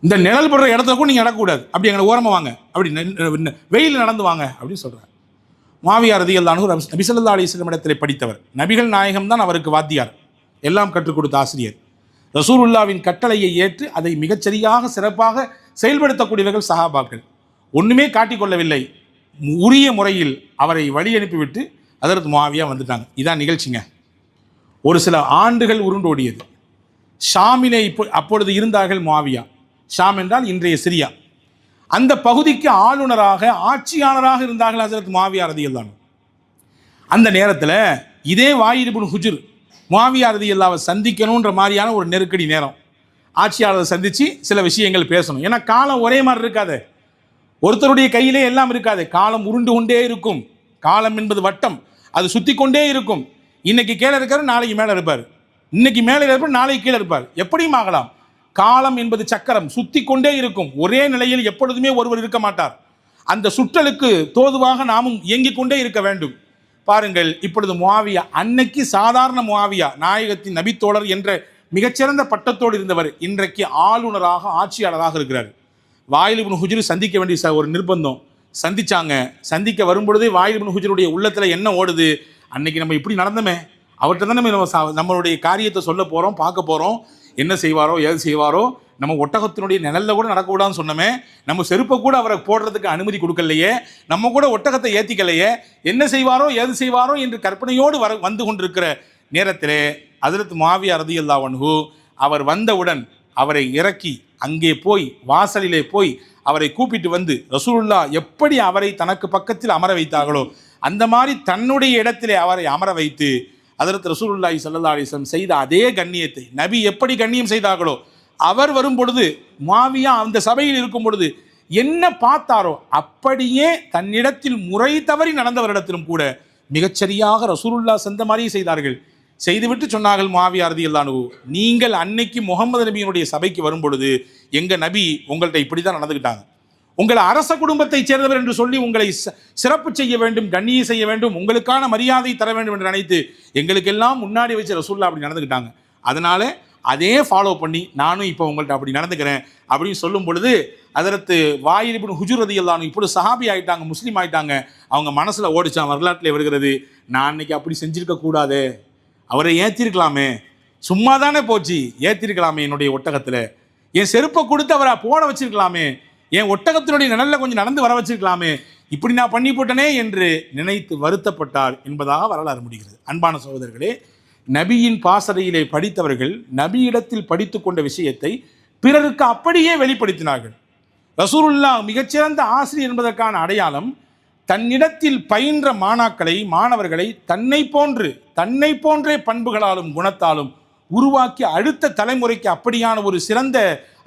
இந்த நிழல் படுற இடத்துல கூட நீங்கள் நடக்கக்கூடாது, அப்படி எங்களை ஓரமாக வாங்க, அப்படி வெயிலில் நடந்து வாங்க அப்படின்னு சொல்கிறார். முஆவியா ரலியல்லாஹு அன்ஹு நபி ஸல்லல்லாஹு அலைஹி வஸல்லம் இடத்திலே படித்தவர். நபிகள் நாயகம் தான் அவருக்கு வாத்தியார், எல்லாம் கற்றுக் கொடுத்த ஆசிரியர். ரசூலுல்லாவின் கட்டளையை ஏற்று அதை மிகச்சரியாக சிறப்பாக செயல்படுத்தக்கூடியவர்கள் சஹாபாக்கள். ஒன்றுமே காட்டிக்கொள்ளவில்லை, உரிய முறையில் அவரை வழி அனுப்பிவிட்டு ஹஜ்ரத் முஆவியா வந்துட்டாங்க. இதான் நிகழ்ச்சிங்க. ஒரு சில ஆண்டுகள் உருண்டோடியது. ஷாமிலே அப்பொழுது இருந்தார்கள் முஆவியா. ஷாம் என்றால் இன்றைய சிரியா. அந்த பகுதிக்கு ஆளுநராக, ஆட்சியாளராக இருந்தார்கள் ஹஜ்ரத் முஆவியா ரலியல்லாஹு அன்ஹு. அந்த நேரத்தில் இதே வாயில் இப்னு ஹுஜர் முஆவியா ரலியல்லாஹு சந்திக்கணுன்ற மாதிரியான ஒரு நெருக்கடி நேரம். ஆட்சியாளரை சந்தித்து சில விஷயங்கள் பேசணும். ஏன்னா காலம் ஒரே மாதிரி இருக்காது, ஒருத்தருடைய கையிலே எல்லாம் இருக்காது, காலம் உருண்டு கொண்டே இருக்கும். காலம் என்பது வட்டம், அது சுற்றி கொண்டே இருக்கும். இன்னைக்கு கீழே இருக்கார், நாளைக்கு மேலே இருப்பார், இன்னைக்கு மேலே இருப்பார், நாளைக்கு கீழே இருப்பார், எப்படியும் ஆகலாம். காலம் என்பது சக்கரம், சுற்றி கொண்டே இருக்கும். ஒரே நிலையில் எப்பொழுதுமே ஒருவர் இருக்க மாட்டார். அந்த சுற்றலுக்கு தோதுவாக நாமும் இயங்கிக் கொண்டே இருக்க வேண்டும். பாருங்கள், இப்பொழுது முஆவியா, அன்னைக்கு சாதாரண முஆவியா, நாயகத்தின் நபித்தோழர் என்ற மிகச்சிறந்த பட்டத்தோடு இருந்தவர், இன்றைக்கு ஆளுநராக, ஆட்சியாளராக இருக்கிறார். வாயில் இப்னு ஹுஜர் சந்திக்க வேண்டிய ஒரு நிர்பந்தம். சந்திச்சாங்க. சந்திக்க வரும்பொழுதே வாயில் இப்னு ஹுஜருடைய உள்ளத்தில் என்ன ஓடுது, அன்னைக்கு நம்ம இப்படி நடந்தோமே, அவர்கிட்ட தான் நம்ம நம்மளுடைய காரியத்தை சொல்ல போகிறோம், பார்க்க போகிறோம், என்ன செய்வாரோ ஏது செய்வாரோ, நம்ம ஒட்டகத்தினுடைய நிழலில் கூட நடக்கக்கூடாதுன்னு சொன்னோமே, நம்ம செருப்பை கூட அவரை போடுறதுக்கு அனுமதி கொடுக்கலையே, நம்ம கூட ஒட்டகத்தை ஏற்றிக்கலையே, என்ன செய்வாரோ ஏது செய்வாரோ என்று கற்பனையோடு வந்து கொண்டிருக்கிற நேரத்திலே ஹஜ்ரத் முஆவியா ரலியல்லாஹு அன்ஹு அவர் வந்தவுடன் அவரை இறக்கி அங்கே போய் வாசலிலே போய் அவரை கூப்பிட்டு வந்து ரசூலுல்லாஹ் எப்படி அவரை தனக்கு பக்கத்தில் அமர வைத்தார்களோ அந்த மாதிரி தன்னுடைய இடத்திலே அவரை அமர வைத்து ஹஜ்ரத் ரசூலுல்லாஹி ஸல்லல்லாஹு அலைஹி வஸல்லம் செய்த அதே கண்ணியத்தை நபி எப்படி கண்ணியம் செய்தார்களோ, அவர் வரும் பொழுது முஆவியா அந்த சபையில் இருக்கும் பொழுது என்ன பார்த்தாரோ அப்படியே தன்னிடத்தில் முறை தவறி நடந்தவரிடத்திலும் கூட மிகச்சரியாக ரசூலுல்லாஹ் சென்ற மாதிரியே செய்தார்கள். செய்துவிட்டு சொன்னார்கள் முஆவியா ரலியல்லாஹு அன்ஹு, நீங்கள் அன்னைக்கு முகமது நபியினுடைய சபைக்கு வரும் பொழுது எங்கள் நபி உங்கள்கிட்ட இப்படி தான் நடந்துக்கிட்டாங்க, உங்களை அரச குடும்பத்தை சேர்ந்தவர் என்று சொல்லி உங்களை சிறப்பு செய்ய வேண்டும், கண்ணியம் செய்ய வேண்டும், உங்களுக்கான மரியாதை தர வேண்டும் என்று நினைத்து எங்களுக்கெல்லாம் முன்னாடி வச்சு ரசூலுல்லாஹ் அப்படி நடந்துக்கிட்டாங்க, அதனால அதே ஃபாலோ பண்ணி நானும் இப்போ உங்கள்கிட்ட அப்படி நடந்துக்கிறேன் அப்படின்னு சொல்லும் பொழுது ஹஜ்ரத் வாயில் இப்னு ஹுஜர் ரலியல்லாஹு அன்ஹு இப்படி சஹாபி ஆகிட்டாங்க, முஸ்லீம் ஆகிட்டாங்க. அவங்க மனசில் ஓடிச்சான், வரலாற்றில் வருகிறது, நான் அன்னைக்கு அப்படி செஞ்சுருக்க கூடாது, அவரை ஏற்றிருக்கலாமே, சும்மா தானே போச்சு, ஏற்றிருக்கலாமே, என்னுடைய ஒட்டகத்தில் என் செருப்பை கொடுத்து அவரை போட வச்சிருக்கலாமே, என் ஒட்டகத்தினுடைய நிழலில் கொஞ்சம் நடந்து வர வச்சிருக்கலாமே, இப்படி நான் பண்ணி போட்டனே என்று நினைத்து வருத்தப்பட்டார் என்பதாக வரலாறு முடிகிறது. அன்பான சகோதரர்களே, நபியின் பாசறையிலே படித்தவர்கள் நபியிடத்தில் படித்து கொண்ட விஷயத்தை பிறருக்கு அப்படியே வெளிப்படுத்தினார்கள். ரசூலுல்லாஹ் மிகச்சிறந்த ஆசிரியர் என்பதற்கான அடையாளம் தன்னிடத்தில் பயின்ற மாணவர்களை தன்னை போன்றே பண்புகளாலும் குணத்தாலும் உருவாக்கி அடுத்த தலைமுறைக்கு அப்படியான ஒரு சிறந்த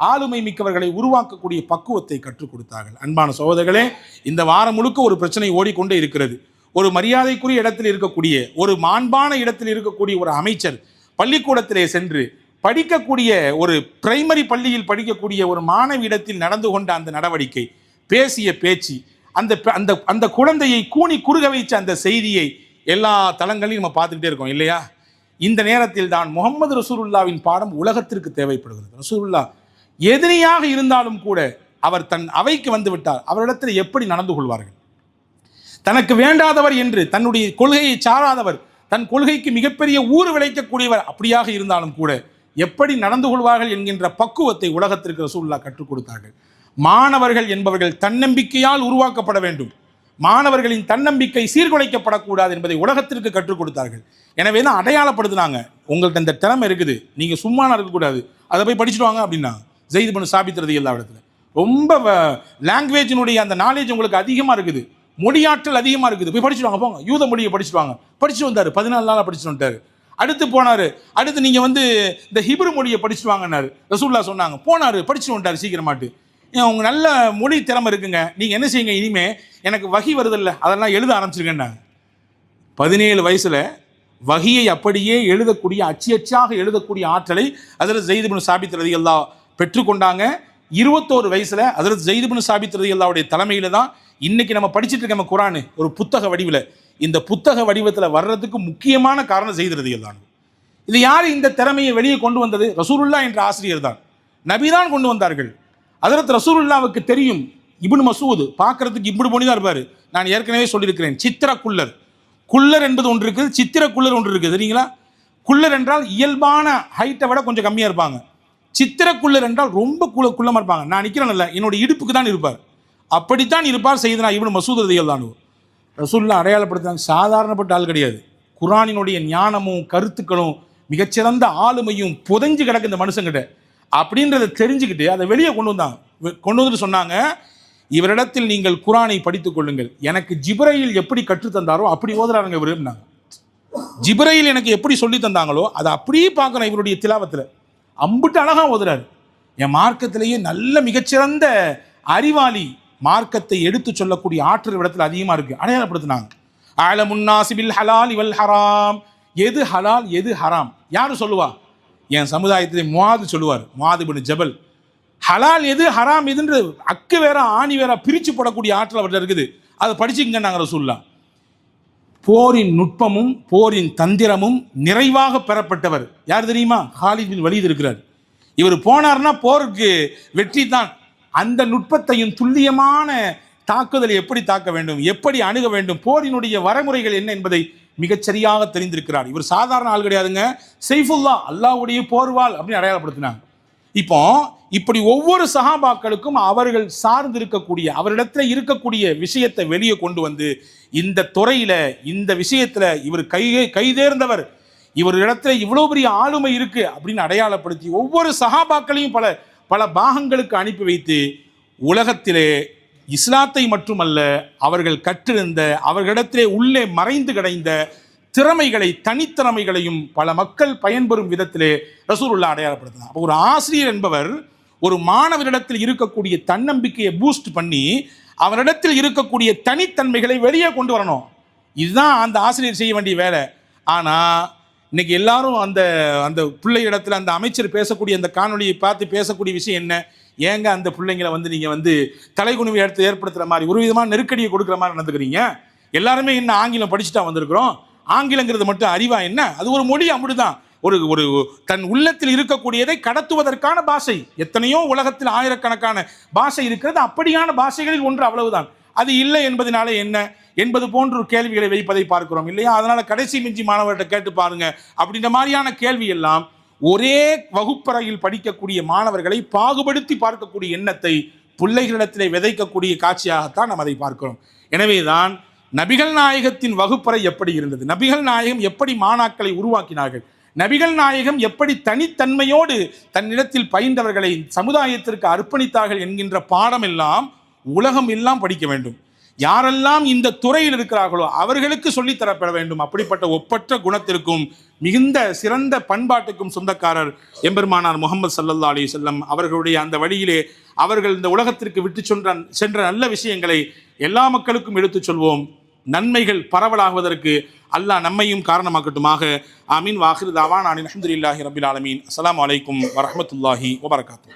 ஆளுமை மிக்கவர்களை உருவாக்கக்கூடிய பக்குவத்தை கற்றுக் கொடுத்தார்கள். அன்பான சகோதரர்களே, இந்த வாரம் முழுக்க ஒரு பிரச்சனை ஓடிக்கொண்டே இருக்கிறது. ஒரு மரியாதைக்குரிய இடத்தில் இருக்கக்கூடிய, ஒரு மாண்பான இடத்தில் இருக்கக்கூடிய ஒரு அமைச்சர் பள்ளிக்கூடத்திலே சென்று படிக்கக்கூடிய, ஒரு பிரைமரி பள்ளியில் படிக்கக்கூடிய ஒரு மாணவி இடத்தில் நடந்து கொண்ட அந்த நடவடிக்கை, பேசிய பேச்சு, அந்த அந்த அந்த குழந்தையை கூனி குறுக வைச்ச அந்த செய்தியை எல்லா தளங்களையும் நம்ம பார்த்துக்கிட்டே இருக்கோம் இல்லையா? இந்த நேரத்தில் தான் முகமது ரசூலுல்லாவின் பாடம் உலகத்திற்கு தேவைப்படுகிறது. ரசூலுல்லா எதிரியாக இருந்தாலும் கூட அவர் தன் அவைக்கு வந்து விட்டார், அவரிடத்தில் எப்படி நடந்து கொள்வார்கள்? தனக்கு வேண்டாதவர் என்று, தன்னுடைய கொள்கையை சாராதவர், தன் கொள்கைக்கு மிகப்பெரிய ஊறு விளைக்கக்கூடியவர் அப்படியாக இருந்தாலும் கூட எப்படி நடந்து கொள்வார்கள் என்கின்ற பக்குவத்தை உலகத்திற்கு ரசூலுல்லாஹ் கற்றுக் கொடுத்தார்கள். மாணவர்கள் என்பவர்கள் தன்னம்பிக்கையால் உருவாக்கப்பட வேண்டும். மாணவர்களின் தன்னம்பிக்கை சீர்குலைக்கப்படக்கூடாது என்பதை உலகத்திற்கு கற்றுக் கொடுத்தார்கள். எனவே தான் அடையாளப்படுத்தினாங்க, உங்கள்கிட்ட இந்த திறமை இருக்குது, நீங்கள் சும்மா இருக்கக்கூடாது, அதை போய் படிச்சுட்டு வாங்க அப்படின்னா. ஸைத் இப்னு சாபித் ரலியல்லாஹு இடத்துல ரொம்ப லாங்குவேஜினுடைய அந்த நாலேஜ் உங்களுக்கு அதிகமாக இருக்குது, மொழியாற்றல் அதிகமாக இருக்குது, போய் படிச்சுட்டு வாங்க, போங்க யூத மொழியை படிச்சுட்டு வாங்க. படிச்சுட்டு வந்தார், 14 நாளாக படிச்சுட்டு வந்துட்டார். அடுத்து போனார், அடுத்து நீங்கள் வந்து இந்த ஹிப்ரு மொழியை படிச்சுட்டு வாங்கினார். ரசூலுல்லாஹ் சொன்னாங்க, போனார், படிச்சுட்டு வந்துட்டார் சீக்கிரமாட்டு. உங்க நல்ல மொழி திறமை இருக்குங்க, நீங்கள் என்ன செய்யுங்க, இனிமே எனக்கு வகி வருதில்லை அதெல்லாம் எழுத ஆரம்பிச்சிருக்கேன்னாங்க. 17 வயசில் வகியை அப்படியே எழுதக்கூடிய, அச்சாக எழுதக்கூடிய ஆற்றலை ஹஜ்ரத் ஸைத் இப்னு சாபித் ரலியல்லாஹு பெற்றுக்கொண்டாங்க. 21 வயசில் ஹஜ்ரத் ஸைத் இப்னு சாபித் ரலியல்லாஹுடைய தலைமையில் தான் இன்னைக்கு நம்ம படிச்சுட்டு இருக்கோம் குர்ஆன் ஒரு புத்தக வடிவில். இந்த புத்தக வடிவத்தில் வர்றதுக்கு முக்கியமான காரணம் ஸைத் ரலியல்லாஹு. இது யார் இந்த திறமையை வெளியே கொண்டு வந்தது? ரசூலுல்லாஹ் என்ற ஆசிரியர் தான், நபி தான் கொண்டு வந்தார்கள். ஹஜ்ரத் ரசூலுல்லாஹ்வுக்கு தெரியும், இப்னு மசூத் பார்க்கறதுக்கு இப்படி பண்ணி தான் இருப்பார். நான் ஏற்கனவே சொல்லியிருக்கிறேன், சித்திர குள்ளர். குள்ளர் என்பது ஒன்று இருக்குது, சித்திர குள்ளர் ஒன்று இருக்குது, சரிங்களா? குள்ளர் என்றால் இயல்பான ஹைட்டை விட கொஞ்சம் கம்மியாக இருப்பாங்க. சித்திர குள்ளர் என்றால் ரொம்ப குள்ளமாக இருப்பாங்க. நான் நிற்கிறேன்ல, என்னுடைய இடுப்புக்கு தான் இருப்பார், அப்படித்தான் இருப்பார் சையதுனா இப்னு மசூத் ரலியல்லாஹு அன்ஹு. ரசூலுல்லாஹ் அடையாளப்படுத்தினாங்க, சாதாரணப்பட்ட ஆள் கிடையாது. குர்ஆனினுடைய ஞானமும் கருத்துக்களும் மிகச்சிறந்த ஆளுமையும் புதைஞ்சு கிடக்கு இந்த மனுஷங்கிட்ட அப்படின்றத தெரிஞ்சுக்கிட்டு அதை வெளியே கொண்டு வந்தாங்க. கொண்டு வந்துட்டு சொன்னாங்க, இவரிடத்தில் நீங்கள் குர்ஆனை படித்துக் கொள்ளுங்கள், எனக்கு ஜிப்ரீல் எப்படி கற்றுத்தந்தாரோ அப்படி ஓதுறாருங்க இவருன்னாங்க. ஜிப்ரீல் எனக்கு எப்படி சொல்லி தந்தாங்களோ அதை அப்படியே பார்க்குறேன் இவருடைய திலாவத்தில், அம்புட்டு அழகாக ஓதுறாரு. என் மார்க்கத்திலேயே நல்ல மிகச்சிறந்த அறிவாளி, மார்க்கத்தை எடுத்து சொல்லக்கூடிய ஆற்றல் இடத்துல அதிகமாக இருக்குது. அடையாளப்படுத்தினாங்க. அலமுன்னாஸி பில் ஹலால் வல் ஹராம், எது ஹலால் எது ஹராம் யாரு சொல்லுவா? என் சமுதாயத்திலே முஆது சொல்லுவார், முஆது இப்னு ஜபல். ஹலால் எது ஹராம் எதுன்ற அக்கு வேற ஆணி வேற பிரித்து போடக்கூடிய ஆற்றல் அவர்கிட்ட இருக்குது, அதை படிச்சுக்கங்க நாங்கள் ரசூலுல்லாஹ். போரின் நுட்பமும் போரின் தந்திரமும் நிறைவாக பெறப்பட்டவர் யார் தெரியுமா? காலித் பின் வலீத் இருக்கிறார். இவர் போனார்னா போருக்கு வெற்றி தான். அந்த நுட்பத்தையும் துல்லியமான தாக்குதலை எப்படி தாக்க வேண்டும், எப்படி அணுக வேண்டும், போரினுடைய வரைமுறைகள் என்ன என்பதை மிகச்சரியாக தெரிந்திருக்கிறார். இவர் சாதாரண ஆள் கிடையாதுங்க, சைஃபுல்லா, அல்லாஹ்வுடைய போர்வாள் அப்படின்னு அடையாளப்படுத்தினாங்க. இப்போ இப்படி ஒவ்வொரு சஹாபாக்களுக்கும் அவர்கள் சார்ந்து இருக்கக்கூடிய, அவரிடத்தில் இருக்கக்கூடிய விஷயத்தை வெளியே கொண்டு வந்து இந்த துறையில இந்த விஷயத்துல இவர் கைதேர்ந்தவர், இவர் இடத்துல இவ்வளவு பெரிய ஆளுமை இருக்கு அப்படின்னு அடையாளப்படுத்தி ஒவ்வொரு சஹாபாக்களையும் பல பல பாகங்களுக்கு அனுப்பி வைத்து உலகத்திலே இஸ்லாத்தை மட்டுமல்ல அவர்கள் கற்றிருந்த அவர்களிடத்திலே உள்ளே மறைந்து கிடந்த திறமைகளை, தனித்திறமைகளையும் பல மக்கள் பயன்பெறும் விதத்திலே ரசூலுல்லாஹ் அடையாளப்படுத்தினார். அப்போ ஒரு ஆசிரியர் என்பவர் ஒரு மாணவரிடத்தில் இருக்கக்கூடிய தன்னம்பிக்கையை பூஸ்ட் பண்ணி அவரிடத்தில் இருக்கக்கூடிய தனித்தன்மைகளை வெளியே கொண்டு வரணும். இதுதான் அந்த ஆசிரியர் செய்ய வேண்டிய வேலை. ஆனால் இன்னைக்கு எல்லாரும் அந்த அந்த பிள்ளை இடத்துல அந்த அமைச்சர் பேசக்கூடிய அந்த காணொலியை பார்த்து பேசக்கூடிய விஷயம் என்ன? ஏங்க அந்த பிள்ளைங்களை வந்து நீங்கள் வந்து தலைகுனிவை எடுத்து ஏற்படுத்துகிற மாதிரி ஒரு விதமான நெருக்கடியை கொடுக்குற மாதிரி நடந்துக்கிறீங்க? எல்லாருமே என்ன ஆங்கிலம் படிச்சுட்டா வந்திருக்கிறோம், ஆங்கிலங்கிறது மட்டும் அறிவா என்ன? அது ஒரு மொழி, அப்படிதான். ஒரு ஒரு தன் உள்ளத்தில் இருக்கக்கூடியதை கடத்துவதற்கான பாஷை. எத்தனையோ உலகத்தில் ஆயிரக்கணக்கான பாஷை இருக்கிறது, அப்படியான பாஷைகளில் ஒன்று, அவ்வளவுதான். அது இல்லை என்பதனால என்ன என்பது போன்ற கேள்விகளை வைப்பதை பார்க்கிறோம் இல்லையா? அதனால கடைசி மிஞ்சி மாணவர்கிட்ட கேட்டு பாருங்க அப்படின்ற மாதிரியான கேள்வி எல்லாம் ஒரே வகுப்பறையில் படிக்கக்கூடிய மாணவர்களை பாகுபடுத்தி பார்க்கக்கூடிய எண்ணத்தை பிள்ளைகளிடத்திலே விதைக்கக்கூடிய காட்சியாகத்தான் நாம் அதை பார்க்கிறோம். எனவேதான் நபிகள் நாயகத்தின் வகுப்பறை எப்படி இருந்தது, நபிகள் நாயகம் எப்படி மாணாக்களை உருவாக்கினார்கள், நபிகள் நாயகம் எப்படி தனித்தன்மையோடு தன்னிடத்தில் பயின்றவர்களை சமுதாயத்திற்கு அர்ப்பணித்தார்கள் என்கின்ற பாடம் எல்லாம் உலகம் எல்லாம் படிக்க வேண்டும். யாரெல்லாம் இந்த துறையில் இருக்கிறார்களோ அவர்களுக்கு சொல்லித்தரப்பட வேண்டும். அப்படிப்பட்ட ஒப்பற்ற குணத்திற்கும் மிகுந்த சிறந்த பண்பாட்டுக்கும் சொந்தக்காரர் எம்பெருமானார் முஹம்மது ஸல்லல்லாஹு அலைஹி வஸல்லம் அவர்களுடைய அந்த வழியிலே அவர்கள் இந்த உலகத்திற்கு விட்டு சென்ற நல்ல விஷயங்களை எல்லா மக்களுக்கும் எடுத்துச் சொல்வோம். நன்மைகள் பரவலாகுவதற்கு அல்லாஹ் நம்மையும் காரணமாக்கட்டுமாக. ஆமீன். வாஹிரு தாவானா அல்ஹம்துலில்லாஹி ரப்பில் ஆலமீன். அஸ்ஸலாமு அலைக்கும் வரஹ்மத்துல்லாஹி வபரகாத்துஹு.